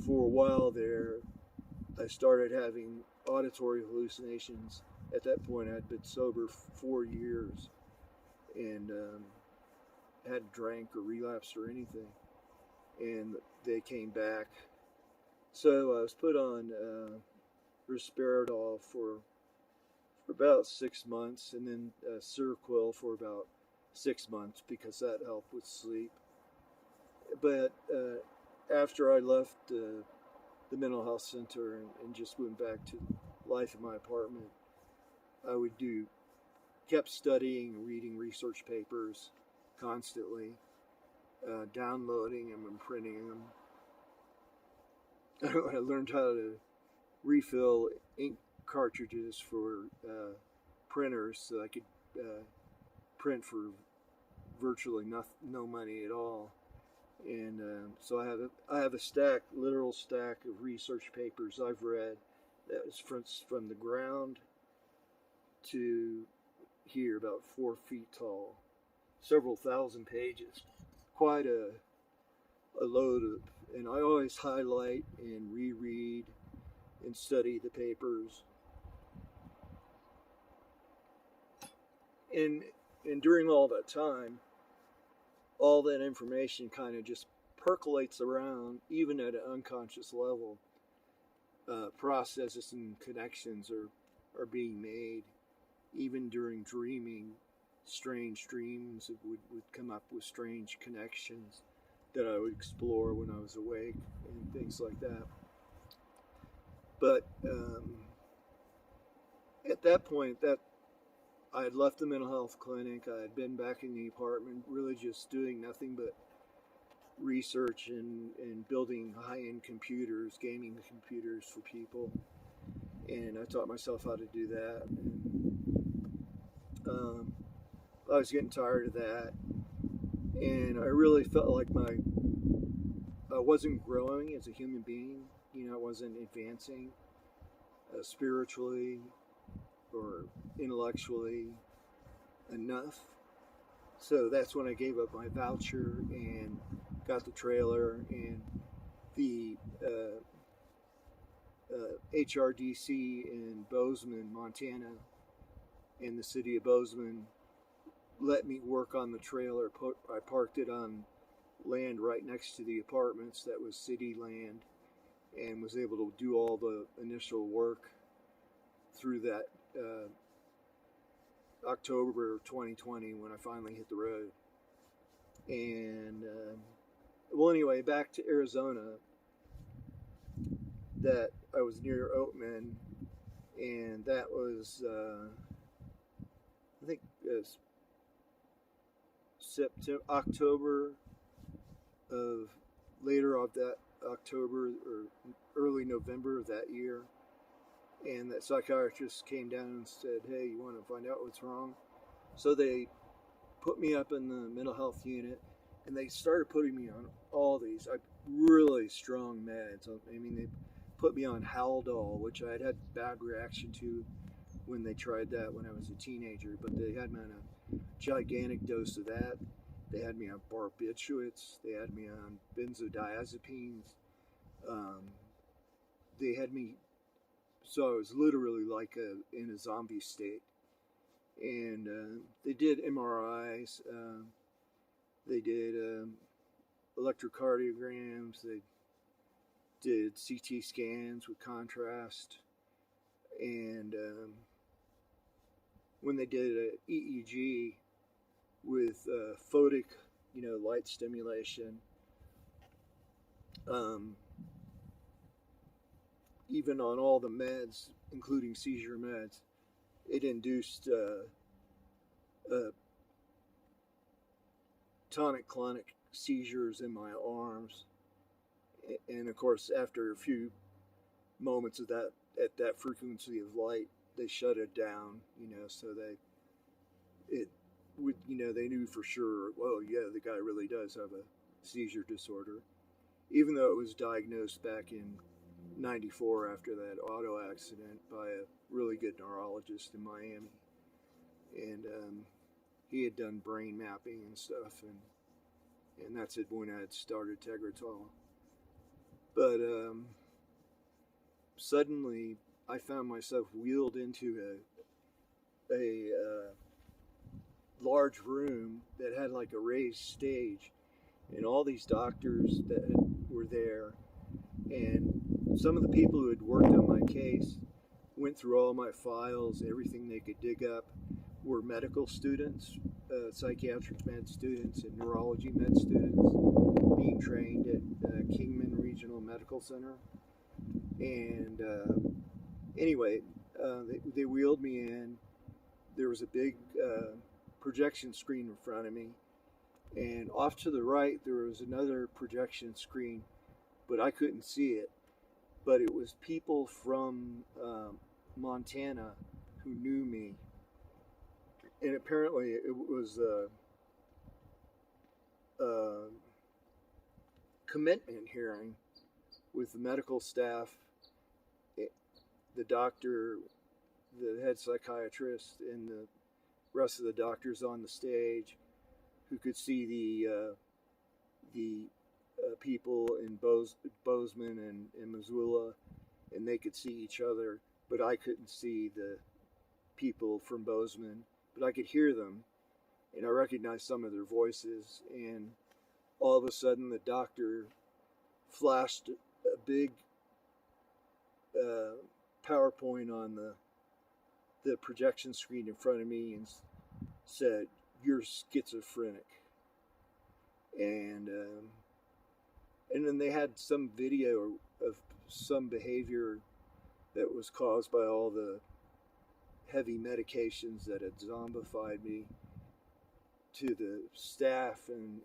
[SPEAKER 1] for a while there, I started having auditory hallucinations. At that point, I'd been sober for 4 years and hadn't drank or relapsed or anything. And they came back. So I was put on risperidol for about 6 months, and then Seroquel for about 6 months because that helped with sleep. But after I left the mental health center and just went back to life in my apartment, I would do kept studying and reading research papers constantly, downloading them and printing them. I learned how to refill ink cartridges for printers so I could print for virtually no money at all. And so I have a stack, literal stack of research papers I've read that is from the ground to here, about 4 feet tall, several thousand pages, quite a load of, and I always highlight and reread and study the papers. And during all that time, all that information kind of just percolates around, even at an unconscious level. Processes and connections are being made. Even during dreaming, strange dreams would come up with strange connections that I would explore when I was awake and things like that. But at that point, that I had left the mental health clinic. I had been back in the apartment, really just doing nothing but research and building high-end computers, gaming computers for people. And I taught myself how to do that. And, I was getting tired of that. And I really felt like I wasn't growing as a human being. I wasn't advancing spiritually or intellectually enough. So that's when I gave up my voucher and got the trailer, and the HRDC in Bozeman, Montana, in the city of Bozeman, let me work on the trailer. I parked it on land right next to the apartments that was city land, and was able to do all the initial work through that October 2020 when I finally hit the road. And well, anyway, back to Arizona. That I was near Oatman, and that was I think it was October of later of that October or early November of that year. And that psychiatrist came down and said, "Hey, you want to find out what's wrong?" So they put me up in the mental health unit, and they started putting me on all these really strong meds. I mean, they put me on Haldol, which I had bad reaction to when they tried that when I was a teenager. But they had me on a gigantic dose of that. They had me on barbiturates. They had me on benzodiazepines. They had me, so I was literally like in a zombie state. And they did MRIs. They did electrocardiograms. They did CT scans with contrast. And when they did an EEG with photic, light stimulation, even on all the meds, including seizure meds, it induced tonic-clonic seizures in my arms. And of course, after a few moments of that, at that frequency of light, they shut it down, so they knew for sure, well, yeah, the guy really does have a seizure disorder, even though it was diagnosed back in '94 after that auto accident by a really good neurologist in Miami. And he had done brain mapping and stuff, and that's it when I had started Tegretol. But suddenly I found myself wheeled into a large room that had like a raised stage, and all these doctors that were there, and some of the people who had worked on my case went through all my files, everything they could dig up, were medical students, psychiatric med students and neurology med students being trained at Kingman Regional Medical Center. And anyway, they wheeled me in. there was a big projection screen in front of me, and off to the right there was another projection screen, but I couldn't see it. But it was people from Montana who knew me, and apparently it was a commitment hearing with the medical staff, the doctor, the head psychiatrist, and the rest of the doctors on the stage, who could see the people in Bozeman and Missoula, and they could see each other, but I couldn't see the people from Bozeman, but I could hear them, and I recognized some of their voices. And all of a sudden the doctor flashed a big PowerPoint on the projection screen in front of me and said, "You're schizophrenic." And then they had some video of some behavior that was caused by all the heavy medications that had zombified me to the staff, and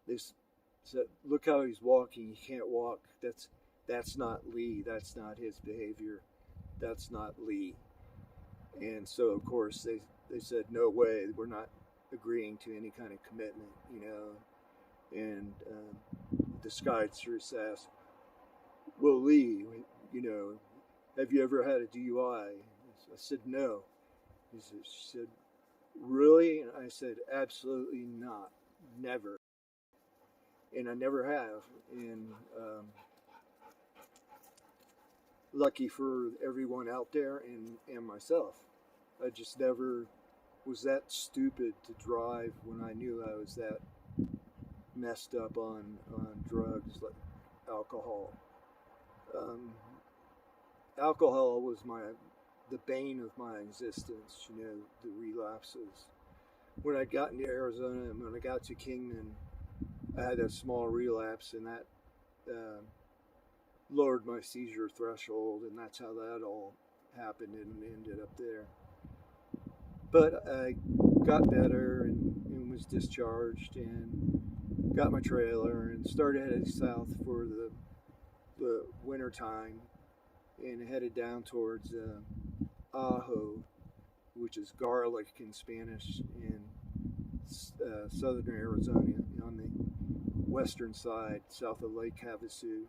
[SPEAKER 1] they said, "Look how he's walking. He can't walk. That's not Lee. That's not his behavior. That's not Lee." And so, of course, they said, "No way. We're not agreeing to any kind of commitment," you know. And this guy just asked, "Well, Lee, you know, have you ever had a DUI?" I said, "No." She said, "Really?" And I said, "Absolutely not. Never." And I never have. And lucky for everyone out there and myself, I just never was that stupid to drive when I knew I was that messed up on drugs like alcohol. Alcohol was the bane of my existence, you know, the relapses. When I got into Arizona and when I got to Kingman, I had a small relapse, and that lowered my seizure threshold, and that's how that all happened and ended up there. But I got better and was discharged and got my trailer and started heading south for the winter time, and headed down towards Ajo, which is garlic in Spanish, in southern Arizona on the western side, south of Lake Havasu,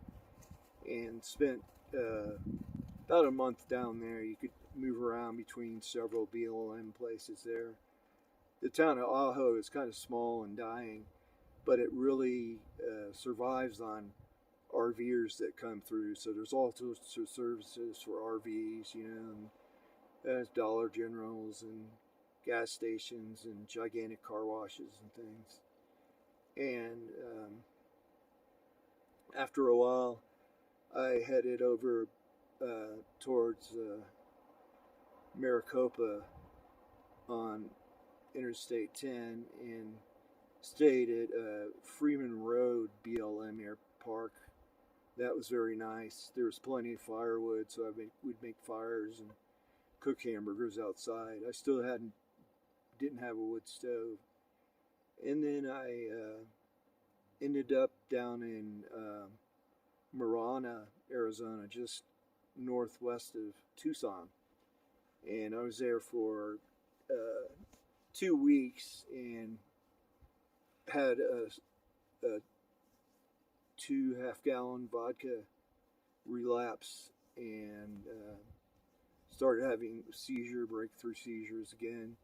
[SPEAKER 1] and spent about a month down there. You could move around between several BLM places there. The town of Ajo is kind of small and dying, but it really survives on RVers that come through. So there's all sorts of services for RVs, you know, and there's Dollar Generals and gas stations and gigantic car washes and things. And after a while, I headed over towards Maricopa on Interstate 10 and stayed at Freeman Road BLM Air Park. That was very nice. There was plenty of firewood, so we'd make fires and cook hamburgers outside. I still didn't have a wood stove. And then I ended up down in Marana, Arizona, just northwest of Tucson. And I was there for 2 weeks and had a 2 half-gallon vodka relapse and started having breakthrough seizures again.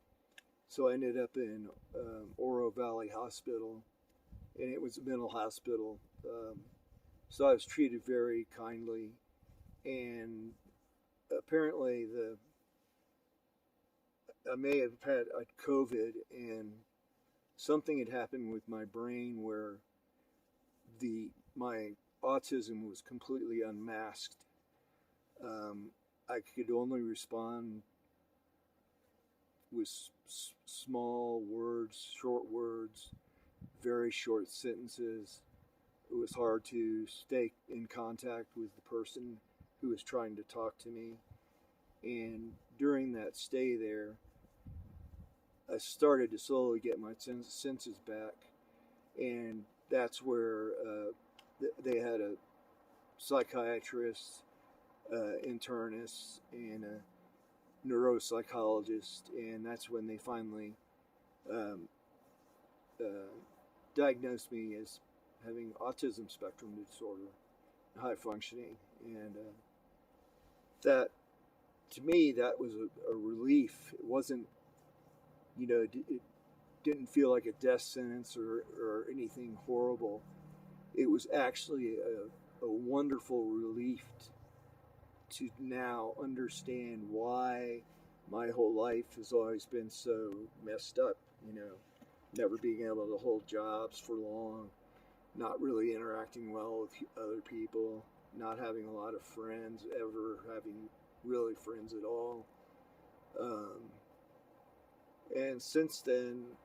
[SPEAKER 1] So I ended up in Oro Valley Hospital, and it was a mental hospital. So I was treated very kindly, and apparently I may have had COVID, and something had happened with my brain where my autism was completely unmasked. I could only respond with small words, short words, very short sentences. It was hard to stay in contact with the person who was trying to talk to me. And during that stay there, started to slowly get my senses back, and that's where they had a psychiatrist, internist, and a neuropsychologist, and that's when they finally um, uh, diagnosed me as having autism spectrum disorder, high functioning, and that, to me, that was a relief. It wasn't, it didn't feel like a death sentence or anything horrible. It was actually a wonderful relief to now understand why my whole life has always been so messed up, never being able to hold jobs for long, not really interacting well with other people, not having a lot of friends, ever having really friends at all. And since then,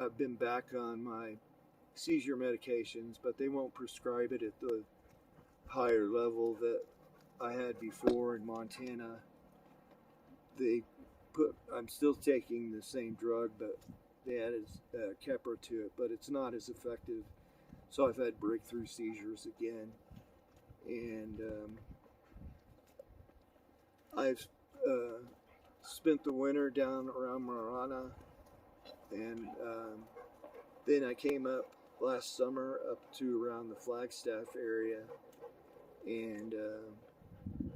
[SPEAKER 1] I've been back on my seizure medications, but they won't prescribe it at the higher level that I had before in Montana. I'm still taking the same drug, but they added Keppra to it, but it's not as effective. So I've had breakthrough seizures again, and I've spent the winter down around Marana, and then I came up last summer up to around the Flagstaff area, and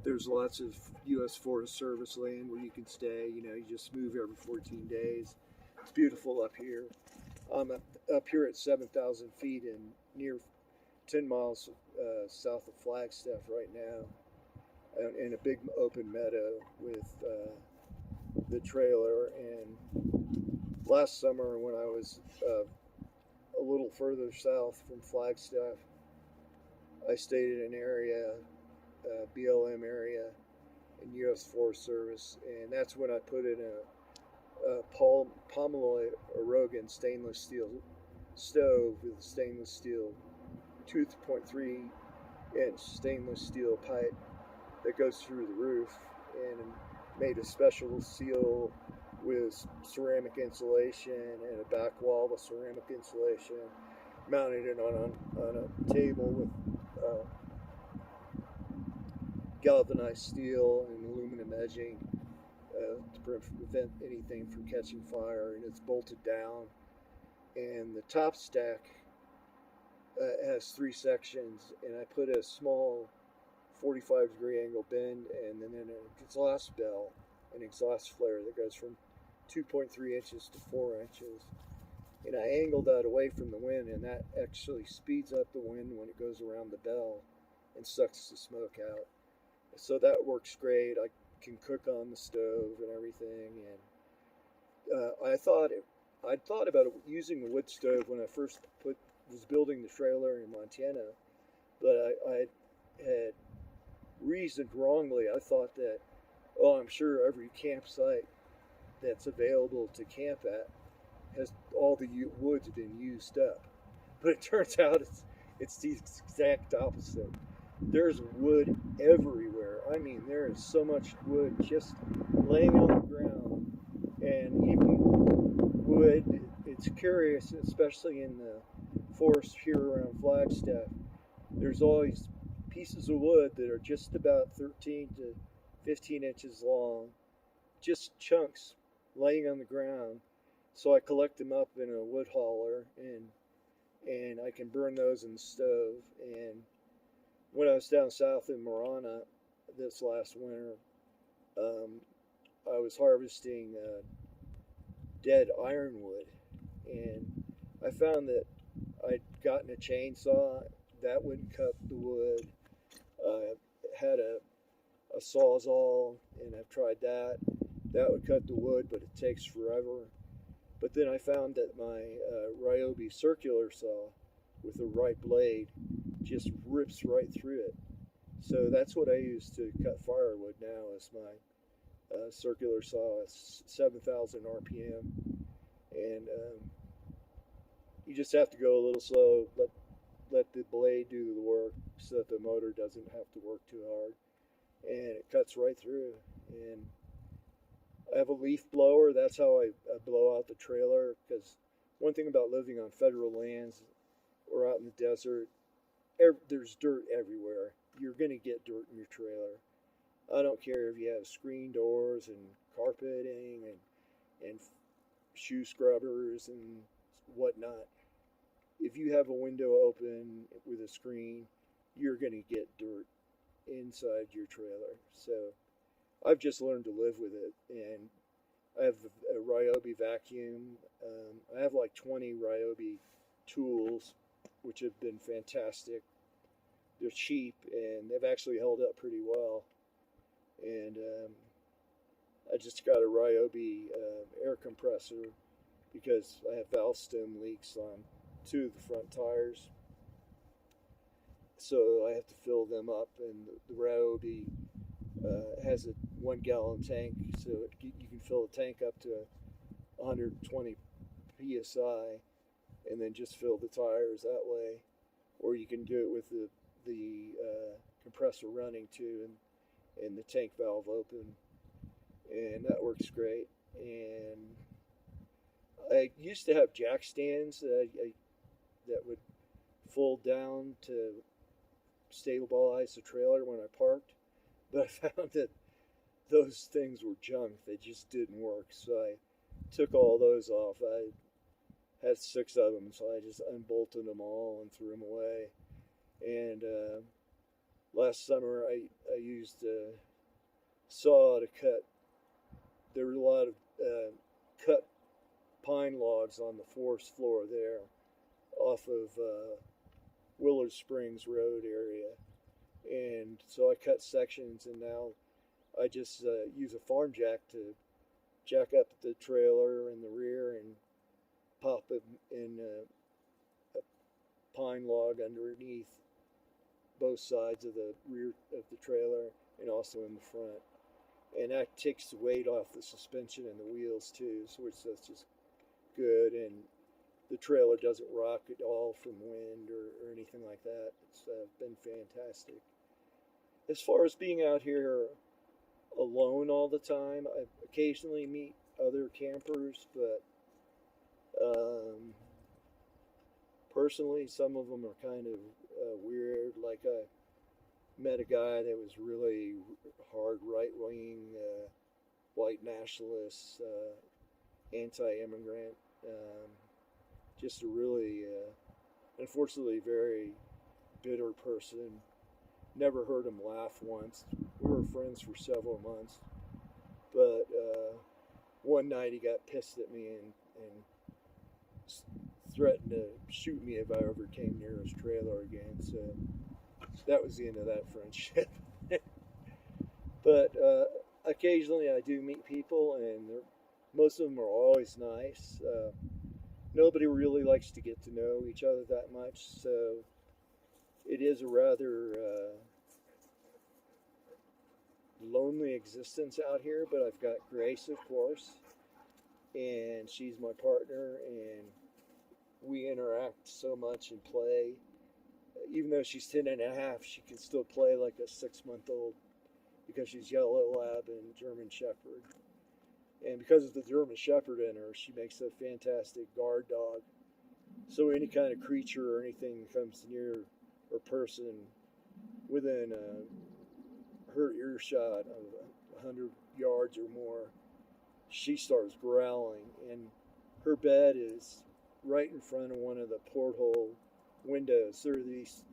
[SPEAKER 1] there's lots of U.S. Forest Service land where you can stay. You just move every 14 days. It's beautiful up here. I'm up here at 7,000 feet and near 10 miles south of Flagstaff right now, in a big open meadow with the trailer. And last summer, when I was a little further south from Flagstaff, I stayed in an area, BLM area, in U.S. Forest Service, and that's when I put in a Pomeroy Rogan stainless steel stove with a stainless steel 2.3-inch stainless steel pipe that goes through the roof, and made a special seal with ceramic insulation and a back wall with ceramic insulation, mounted it on a table with galvanized steel and aluminum edging to prevent anything from catching fire, and it's bolted down. And the top stack has 3 sections, and I put a small 45-degree angle bend and then an exhaust bell, an exhaust flare that goes from 2.3 inches to 4 inches. And I angled that away from the wind, and that actually speeds up the wind when it goes around the bell and sucks the smoke out. So that works great. I can cook on the stove and everything. And I'd thought about using a wood stove when I first was building the trailer in Montana, but I had reasoned wrongly. I thought that, I'm sure every campsite that's available to camp at has all the woods been used up. But it turns out it's the exact opposite. There's wood everywhere. I mean, there is so much wood just laying on the ground. And even wood, it's curious, especially in the forest here around Flagstaff, there's always pieces of wood that are just about 13 to 15 inches long, just chunks laying on the ground. So I collect them up in a wood hauler, and I can burn those in the stove. And when I was down south in Marana this last winter, I was harvesting dead ironwood, and I found that I'd gotten a chainsaw that wouldn't cut the wood. Had a sawzall, and I've tried that. That would cut the wood, but it takes forever. But then I found that my Ryobi circular saw with a right blade just rips right through it. So that's what I use to cut firewood now, is my circular saw. It's 7,000 RPM, and you just have to go a little slow, let the blade do the work so that the motor doesn't have to work too hard, and it cuts right through. And have a leaf blower. That's how I blow out the trailer. Because one thing about living on federal lands or out in the desert, there's dirt everywhere. You're going to get dirt in your trailer. I don't care if you have screen doors and carpeting and shoe scrubbers and whatnot. If you have a window open with a screen, you're going to get dirt inside your trailer. So I've just learned to live with it. And I have a Ryobi vacuum. I have like 20 Ryobi tools, which have been fantastic. They're cheap and they've actually held up pretty well. And I just got a Ryobi air compressor because I have valve stem leaks on 2 of the front tires. So I have to fill them up, and the Ryobi has a 1-gallon tank, so you can fill a tank up to 120 psi, and then just fill the tires that way. Or you can do it with the compressor running too, and the tank valve open, and that works great. And I used to have jack stands that would fold down to stabilize the trailer when I parked, but I found that those things were junk. They just didn't work, so I took all those off. I had 6 of them, so I just unbolted them all and threw them away. And last summer I used a saw to cut. There were a lot of cut pine logs on the forest floor there off of Willard Springs Road area. And so I cut sections, and now I just use a farm jack to jack up the trailer in the rear and pop it in a pine log underneath both sides of the rear of the trailer and also in the front. And that takes the weight off the suspension and the wheels too, so that's just good. And the trailer doesn't rock at all from wind or anything like that. It's been fantastic. As far as being out here alone all the time, I occasionally meet other campers, but personally, some of them are kind of weird. Like I met a guy that was really hard right-wing, white nationalist, anti-immigrant. Just a really, unfortunately, very bitter person. Never heard him laugh once. We were friends for several months, but one night he got pissed at me and threatened to shoot me if I ever came near his trailer again. So that was the end of that friendship. But occasionally I do meet people, and most of them are always nice. Nobody really likes to get to know each other that much, so it is a rather lonely existence out here. But I've got Grace, of course, and she's my partner, and we interact so much and play. Even though she's 10 and a half, she can still play like a 6-month-old because she's Yellow Lab and German Shepherd. And because of the German Shepherd in her, she makes a fantastic guard dog. So any kind of creature or anything that comes near her person within her earshot of 100 yards or more, she starts growling. And her bed is right in front of one of the porthole windows. There are these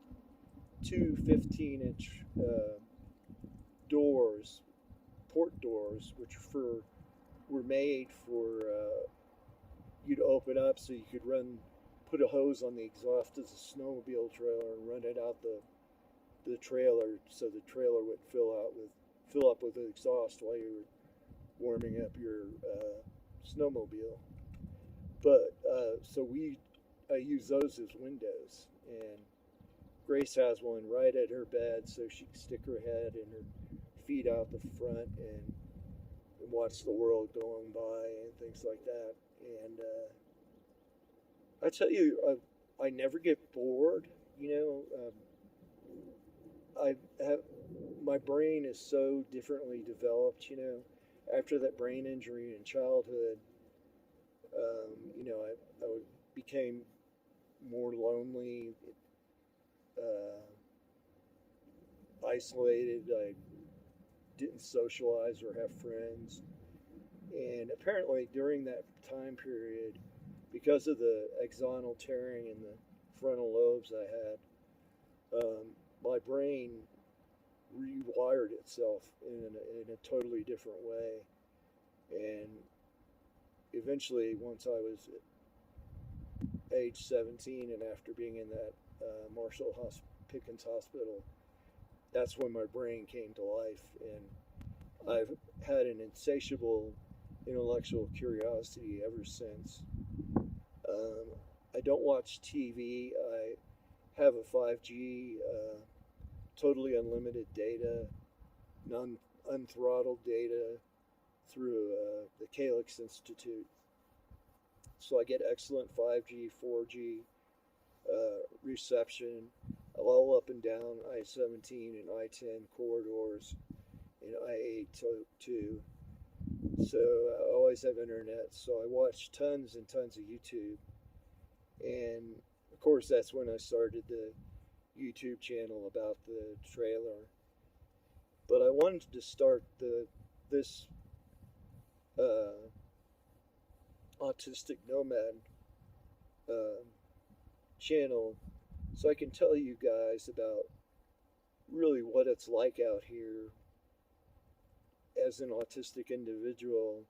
[SPEAKER 1] 2 15-inch doors, port doors, which were made for you to open up so you could put a hose on the exhaust of the snowmobile trailer and run it out the trailer, so the trailer would fill up with exhaust while you were warming up your snowmobile. But so I use those as windows, and Grace has one right at her bed, so she can stick her head and her feet out the front and watch the world going by and things like that. And I tell you, I never get bored. You know, I have my brain is so differently developed. You know, after that brain injury in childhood, I became more lonely, uh, isolated. I didn't socialize or have friends. And apparently, during that time period, because of the axonal tearing in the frontal lobes I had, my brain rewired itself in a totally different way. And eventually, once I was age 17 and after being in that Marshall Pickens Hospital, that's when my brain came to life. And I've had an insatiable intellectual curiosity ever since. Um, I don't watch TV. I have a 5G, totally unlimited data, non unthrottled data through the Calyx Institute. So I get excellent 5G, 4G reception all up and down I-17 and I-10 corridors and I-8 too. So I always have internet. So I watch tons and tons of YouTube. And of course, that's when I started the YouTube channel about the trailer. But I wanted to start this uh, autistic nomad uh, channel so I can tell you guys about really what it's like out here as an autistic individual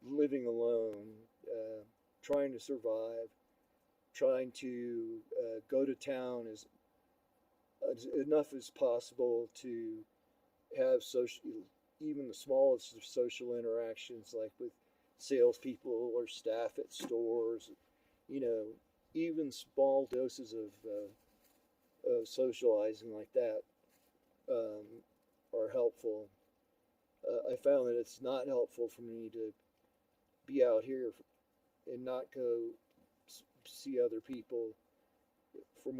[SPEAKER 1] living alone, trying to survive, trying to go to town as enough as possible to have social, even the smallest of social interactions, like with salespeople or staff at stores. You know, even small doses of socializing like that um, are helpful. I found that it's not helpful for me to be out here and not go see other people for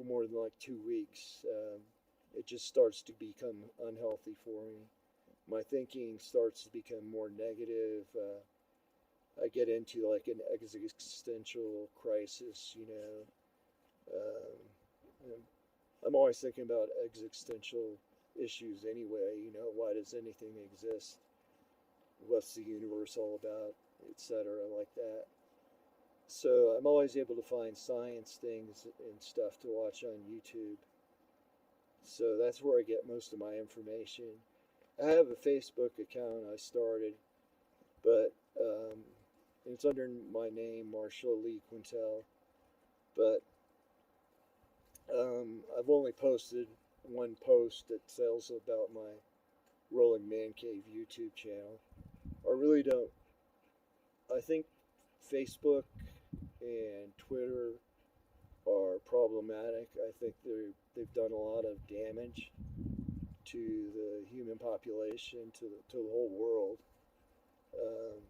[SPEAKER 1] more than like 2 weeks. It just starts to become unhealthy for me. My thinking starts to become more negative. I get into like an existential crisis, you know. I'm always thinking about existential issues anyway, you know, why does anything exist? What's the universe all about? Etc. like that. So I'm always able to find science things and stuff to watch on YouTube. So that's where I get most of my information. I have a Facebook account I started, but it's under my name, Marshall Lee Quintel. But I've only posted one post that tells about my Rolling Man Cave YouTube channel. I really don't. I think Facebook and Twitter are problematic. I think they've done a lot of damage to the human population, to the whole world. Um,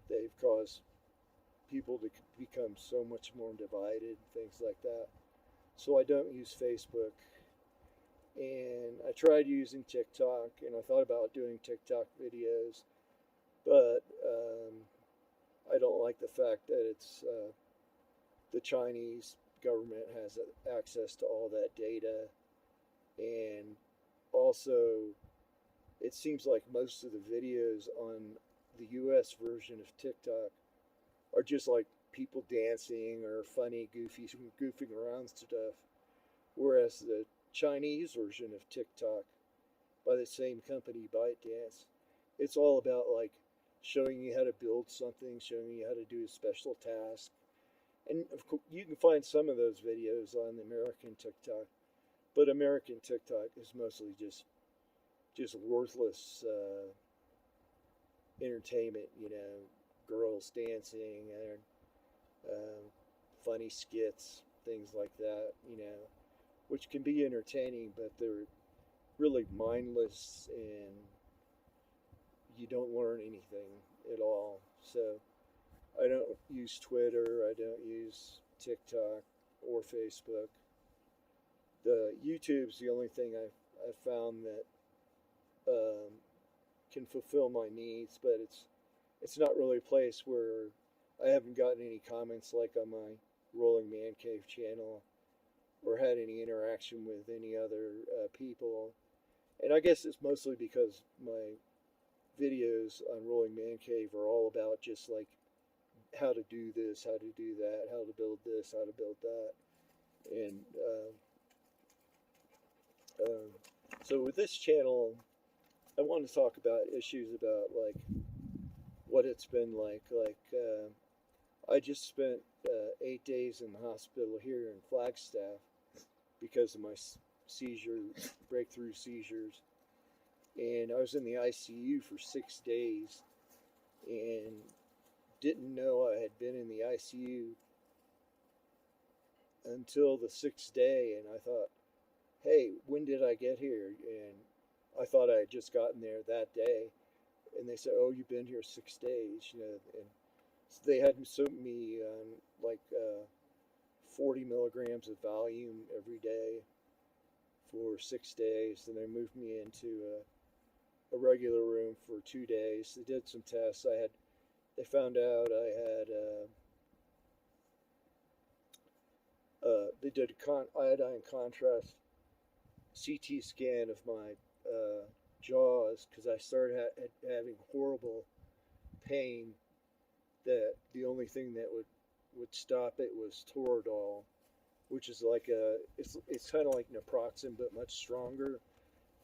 [SPEAKER 1] they've caused people to become so much more divided, things like that. So I don't use Facebook. And I tried using TikTok, and I thought about doing TikTok videos, but I don't like the fact that it's the Chinese government has access to all that data, and also it seems like most of the videos on the US version of TikTok are just like people dancing or funny, goofing around stuff, whereas the Chinese version of TikTok by the same company, ByteDance, it's all about like showing you how to build something, showing you how to do a special task. And of course, you can find some of those videos on the American TikTok, but American TikTok is mostly just worthless entertainment. You know, girls dancing and funny skits, things like that. You know, which can be entertaining, but they're really mindless and you don't learn anything at all. So I don't use Twitter, I don't use TikTok or Facebook. The YouTube's the only thing I've found that can fulfill my needs, but it's not really a place where I haven't gotten any comments like on my Rolling Man Cave channel or had any interaction with any other people. And I guess it's mostly because my videos on Rolling Man Cave are all about just like how to do this, how to do that, how to build this, how to build that. And so with this channel, I want to talk about issues about like what it's been like. I just spent 8 days in the hospital here in Flagstaff because of my breakthrough seizures. And I was in the ICU for 6 days and didn't know I had been in the ICU until the 6th day. And I thought, hey, when did I get here? And I thought I had just gotten there that day. And they said, oh, you've been here 6 days, you know. And so they had me on like 40 milligrams of Valium every day for 6 days. Then they moved me into a regular room for 2 days. They did some tests. They found out I had, they did a iodine contrast CT scan of my jaws because I started having horrible pain that the only thing that would stop it was Toradol, which is like it's kind of like naproxen but much stronger,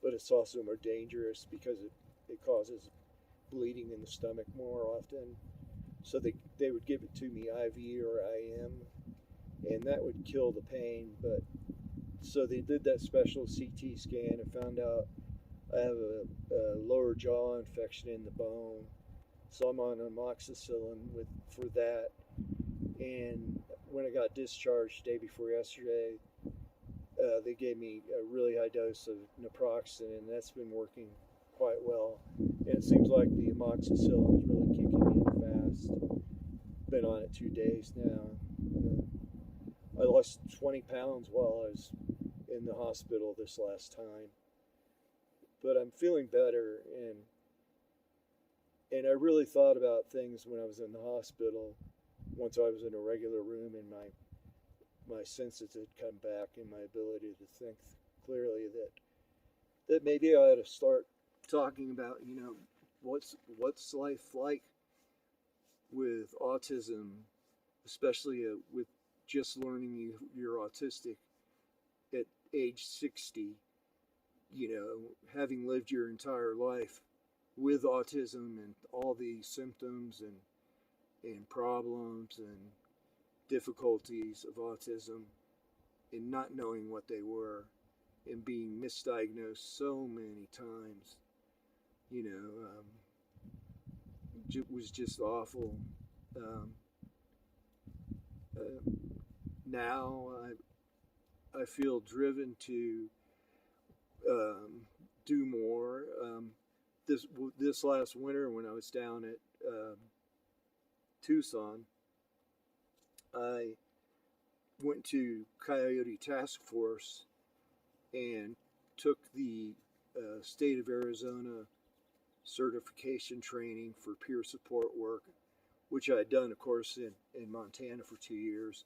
[SPEAKER 1] but it's also more dangerous because it causes bleeding in the stomach more often. So they would give it to me IV or IM, and that would kill the pain. But so they did that special CT scan and found out I have a lower jaw infection in the bone. So I'm on amoxicillin for that. And when I got discharged day before yesterday, they gave me a really high dose of naproxen, and that's been working quite well. And it seems like the amoxicillin is really kicking in fast. Been on it 2 days now. I lost 20 pounds while I was in the hospital this last time. But I'm feeling better, and I really thought about things when I was in the hospital. Once I was in a regular room and my senses had come back and my ability to think clearly, that maybe I ought to start talking about, you know, what's life like with autism, especially with just learning you're autistic at age 60, you know, having lived your entire life with autism and all the symptoms and problems and difficulties of autism and not knowing what they were and being misdiagnosed so many times, you know, it was just awful. Now I feel driven to do more. This last winter when I was down at Tucson, I went to Coyote Task Force and took the state of Arizona certification training for peer support work, which I had done, of course, in Montana for 2 years.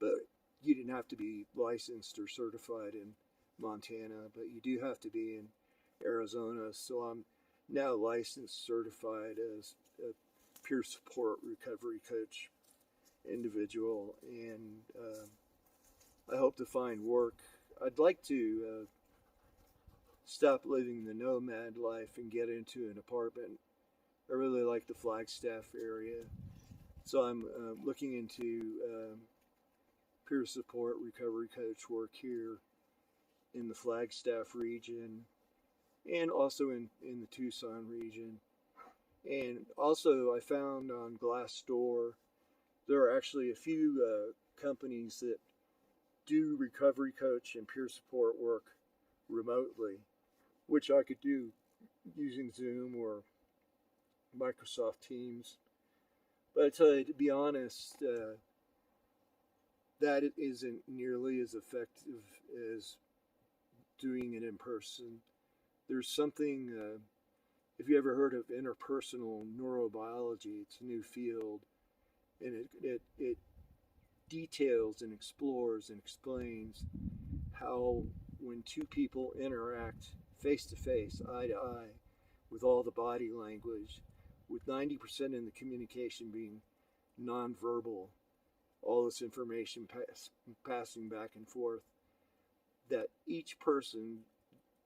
[SPEAKER 1] But you didn't have to be licensed or certified in Montana, but you do have to be in Arizona. So I'm now licensed, certified as a peer support recovery coach individual, and I hope to find work. I'd like to stop living the nomad life and get into an apartment. I really like the Flagstaff area, so I'm looking into peer support recovery coach work here in the Flagstaff region and also in the Tucson region. And also I found on Glassdoor there are actually a few companies that do recovery coach and peer support work remotely, which I could do using Zoom or Microsoft Teams. But I tell you, to be honest, that it isn't nearly as effective as doing it in person. There's something if you ever heard of interpersonal neurobiology, it's a new field, and it details and explores and explains how when two people interact face to face, eye to eye, with all the body language, with 90% in the communication being nonverbal, all this information passing back and forth, that each person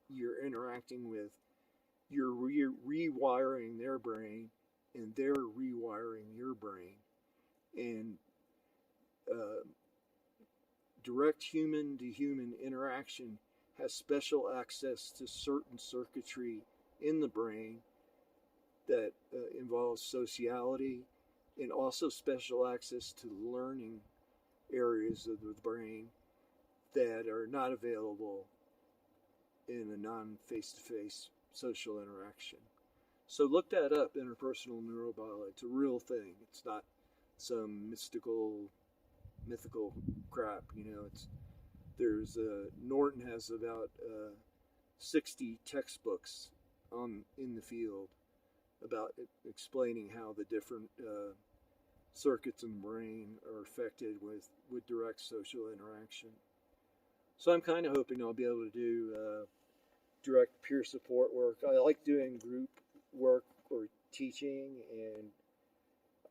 [SPEAKER 1] you're interacting with, you're rewiring their brain and they're rewiring your brain. And direct human to human interaction has special access to certain circuitry in the brain that involves sociality, and also special access to learning areas of the brain that are not available in a non-face-to-face social interaction. So look that up, interpersonal neurobiology. It's a real thing. It's not some mythical crap. There's Norton has about 60 textbooks in the field about explaining how the different circuits in the brain are affected with direct social interaction. So I'm kind of hoping I'll be able to do direct peer support work. I like doing group work or teaching, and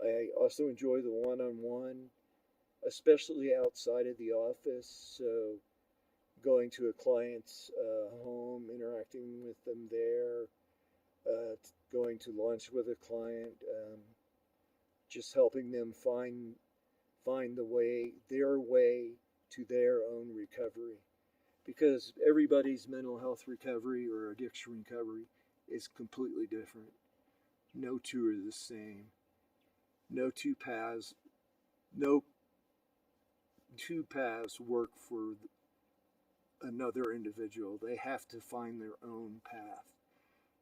[SPEAKER 1] I also enjoy the one-on-one, especially outside of the office. So going to a client's home, interacting with them there, going to lunch with a client, just helping them find their way to their own recovery. Because everybody's mental health recovery or addiction recovery is completely different. No two are the same. No two paths work for another individual. They have to find their own path.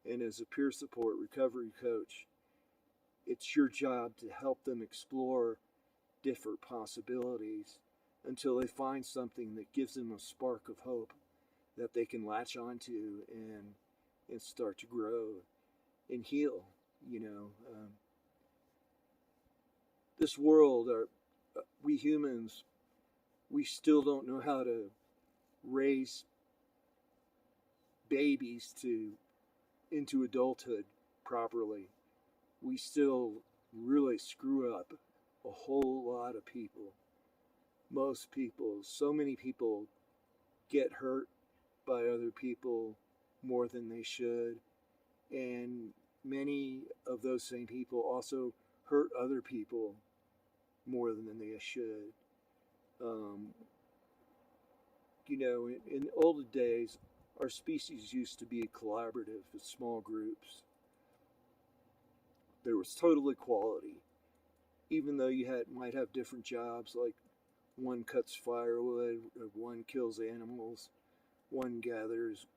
[SPEAKER 1] And as a peer support recovery coach, it's your job to help them explore different possibilities until they find something that gives them a spark of hope that they can latch onto and start to grow and heal. This world, we humans, we still don't know how to raise babies into adulthood properly. We still really screw up a whole lot of people. Most people, so many people get hurt by other people more than they should, and many of those same people also hurt other people more than they should. In older days, our species used to be collaborative with small groups. There was total equality, even though you might have different jobs, like one cuts firewood, one kills animals, one gathers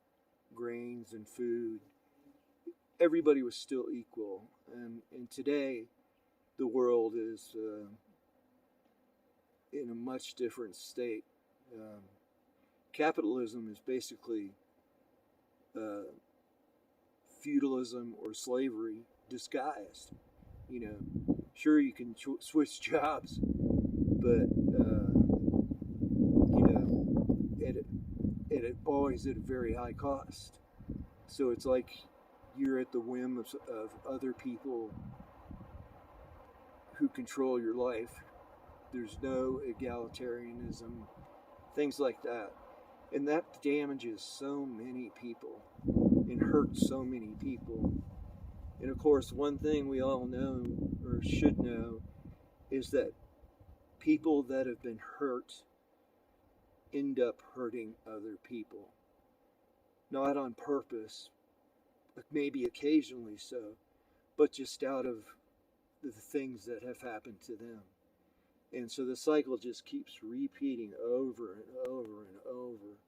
[SPEAKER 1] grains and food. Everybody was still equal. And today, the world is in a much different state. Capitalism is basically feudalism or slavery disguised. Sure, you can switch jobs, but it always at a very high cost. So it's like you're at the whim of other people who control your life. There's no egalitarianism, things like that. And that damages so many people and hurts so many people. And of course, one thing we all know or should know is that people that have been hurt end up hurting other people. Not on purpose, but maybe occasionally so, but just out of the things that have happened to them. And so the cycle just keeps repeating over and over and over.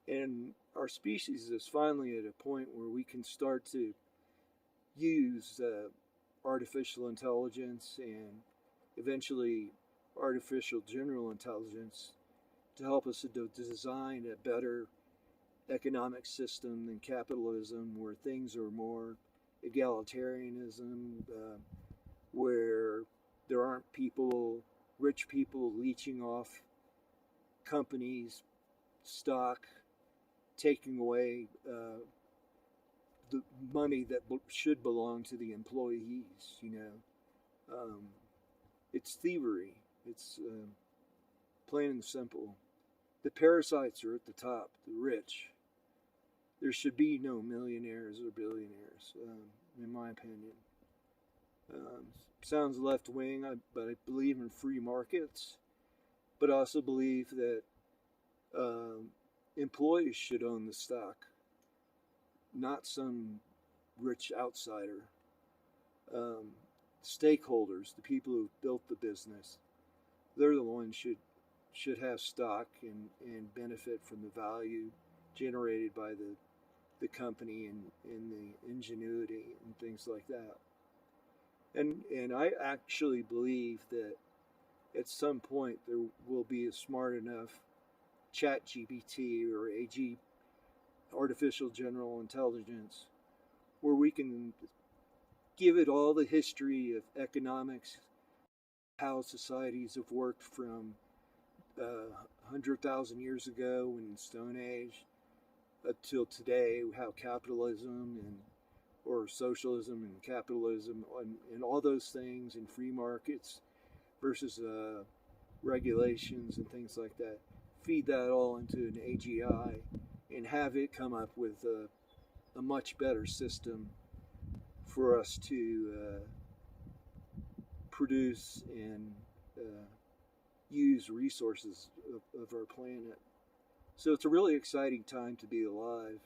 [SPEAKER 1] And our species is finally at a point where we can start to use artificial intelligence and eventually artificial general intelligence to help us to design a better economic system than capitalism, where things are more egalitarianism, where there aren't rich people leeching off companies' stock, taking away the money that should belong to the employees. It's thievery. It's plain and simple. The parasites are at the top, the rich. There should be no millionaires or billionaires, in my opinion. Sounds left wing, but I believe in free markets, but also believe that employees should own the stock, not some rich outsider. Stakeholders, the people who built the business, they're the ones should have stock and benefit from the value generated by the company and the ingenuity and things like that. And I actually believe that at some point there will be a smart enough chat GPT or AG, artificial general intelligence, where we can give it all the history of economics, how societies have worked from 100,000 years ago in the Stone Age until today, how capitalism or socialism and capitalism and all those things and free markets versus regulations and things like that. Feed that all into an AGI and have it come up with a much better system for us to produce and use resources of our planet. So it's a really exciting time to be alive.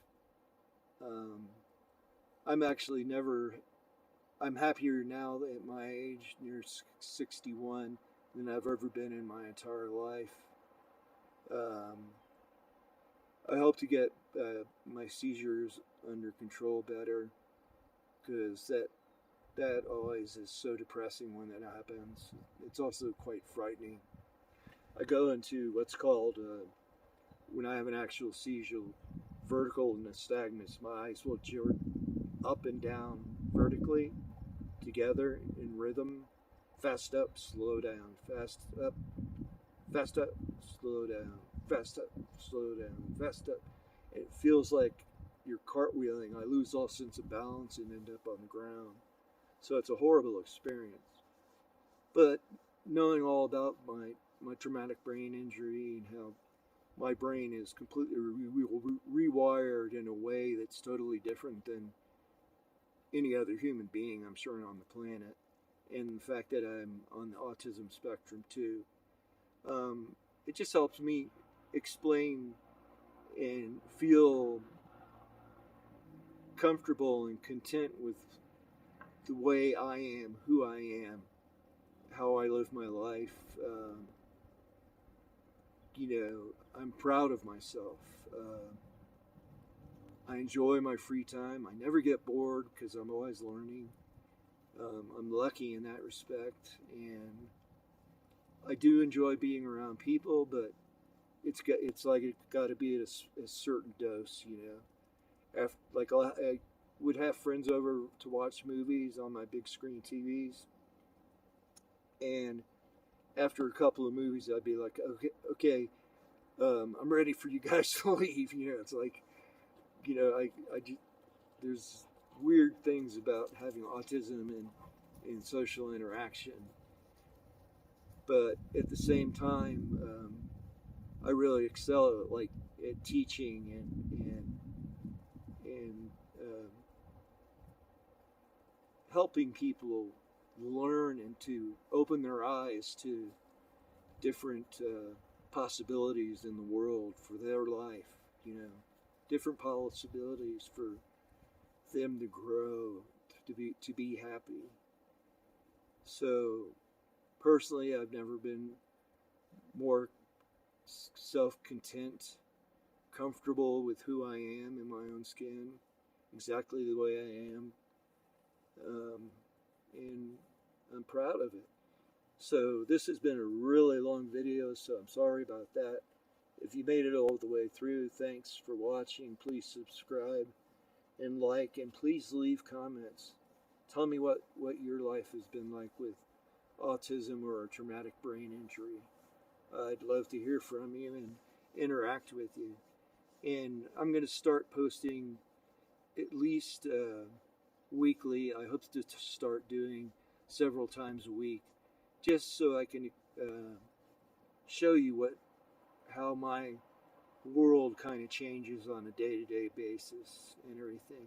[SPEAKER 1] I'm happier now at my age, near 61, than I've ever been in my entire life. I hope to get my seizures under control better, because that always is so depressing when that happens. It's also quite frightening. I go into what's called, when I have an actual seizure, vertical nystagmus. My eyes will jerk up and down vertically together in rhythm. Fast up, slow down, fast up, slow down, fast up, slow down, fast up. It feels like you're cartwheeling. I lose all sense of balance and end up on the ground. So it's a horrible experience. But knowing all about my traumatic brain injury and how my brain is completely rewired in a way that's totally different than any other human being, I'm sure, on the planet, and the fact that I'm on the autism spectrum too, it just helps me explain and feel comfortable and content with the way I am, who I am, how I live my life. I'm proud of myself. I enjoy my free time. I never get bored because I'm always learning. I'm lucky in that respect, and I do enjoy being around people, but it's like it got to be at a certain dose, I would have friends over to watch movies on my big screen TVs, and after a couple of movies, I'd be like, okay, I'm ready for you guys to leave. It's like, there's weird things about having autism and social interaction, but at the same time, I really excel at teaching and helping people learn and to open their eyes to different possibilities in the world for their life, different possibilities for them to grow, to be happy. So personally, I've never been more self-content, comfortable with who I am in my own skin, exactly the way I am, and I'm proud of it. So this has been a really long video, so I'm sorry about that. If you made it all the way through, thanks for watching. Please subscribe and like, and please leave comments. Tell me what your life has been like with autism or a traumatic brain injury. I'd love to hear from you and interact with you. And I'm going to start posting at least weekly. I hope to start doing several times a week, just so I can show you how my world kind of changes on a day-to-day basis and everything.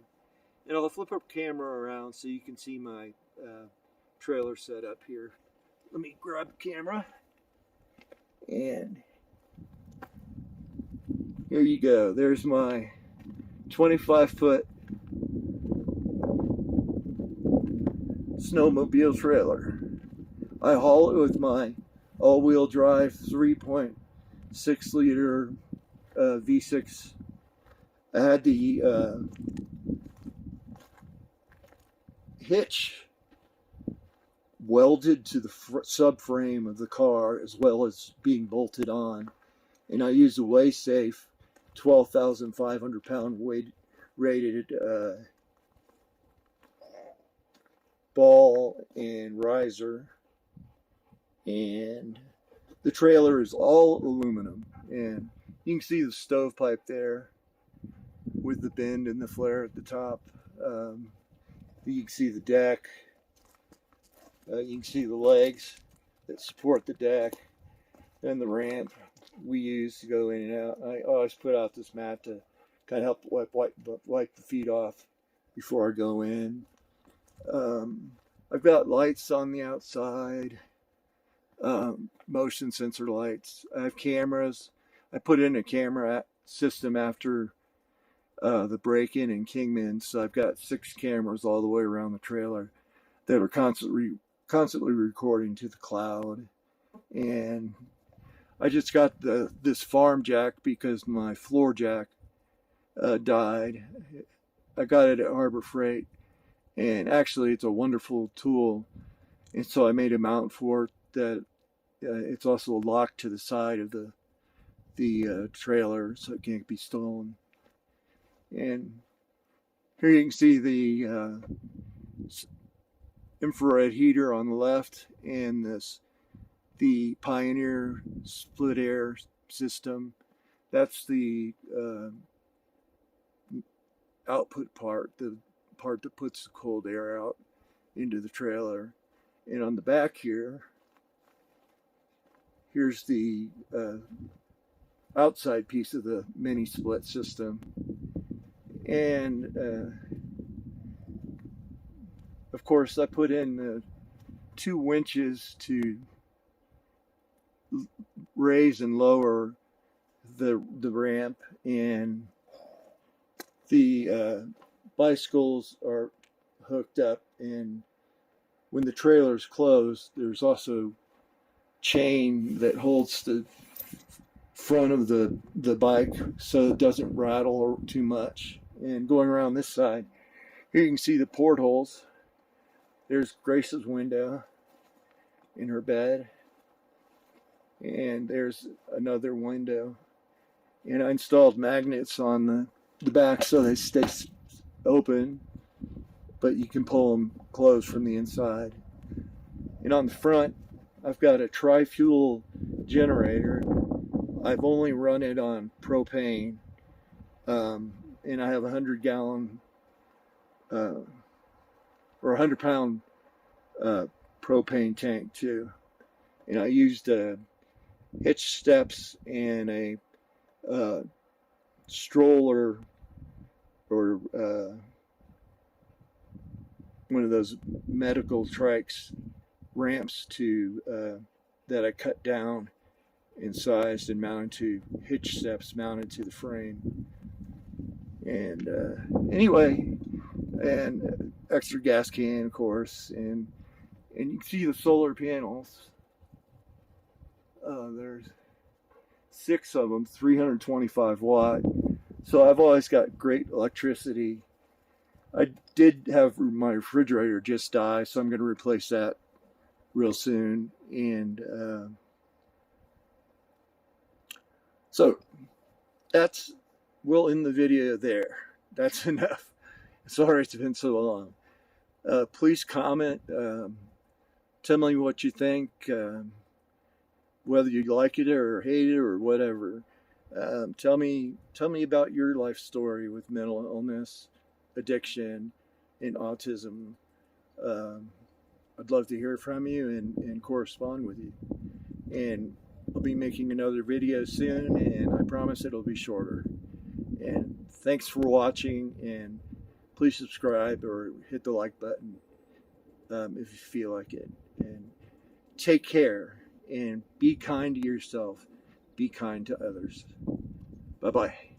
[SPEAKER 1] And I'll flip our camera around so you can see my trailer setup here. Let me grab the camera, and here you go. There's my 25-foot snowmobile trailer. I haul it with my all-wheel drive 3.6 liter V6. I had the hitch welded to the subframe of the car, as well as being bolted on, and I used a weigh-safe 12,500 pound weight rated ball and riser, and the trailer is all aluminum, and you can see the stovepipe there with the bend and the flare at the top. You can see the deck. You can see the legs that support the deck, and the ramp we use to go in and out. I always put out this mat to kind of help wipe the feet off before I go in. I've got lights on the outside, motion sensor lights. I have cameras. I put in a camera system after the break-in in Kingman, so I've got 6 cameras all the way around the trailer that are constantly recording to the cloud. And I just got this farm jack because my floor jack died. I got it at Harbor Freight, and actually it's a wonderful tool, and so I made a mount for it that it's also locked to the side of the trailer so it can't be stolen. And here you can see the infrared heater on the left, and the Pioneer split air system. That's the output part, the part that puts the cold air out into the trailer. And on the back here's the outside piece of the mini split system. And of course I put in 2 winches to raise and lower the ramp, and the bicycles are hooked up, and when the trailer's closed, there's also chain that holds the front of the bike so it doesn't rattle too much. And going around this side, here you can see the portholes. There's Grace's window in her bed, and there's another window. And I installed magnets on the back so they stay open, but you can pull them closed from the inside. And on the front, I've got a tri-fuel generator. I've only run it on propane, and I have a 100-gallon or 100-pound propane tank too. And I used hitch steps and a stroller, or one of those medical trikes ramps that I cut down and sized and mounted to hitch steps mounted to the frame. And anyway, and extra gas can, of course, and you can see the solar panels. There's 6 of them, 325 watt. So I've always got great electricity. I did have my refrigerator just die, so I'm going to replace that real soon. And so we'll end the video there. That's enough. Sorry it's been so long. Please comment. Tell me what you think, whether you like it or hate it or whatever. Tell me about your life story with mental illness, addiction, and autism. Um, I'd love to hear from you and correspond with you. And I'll be making another video soon, and I promise it'll be shorter. And thanks for watching, and please subscribe or hit the like button if you feel like it. And take care, and be kind to yourself. Be kind to others. Bye-bye.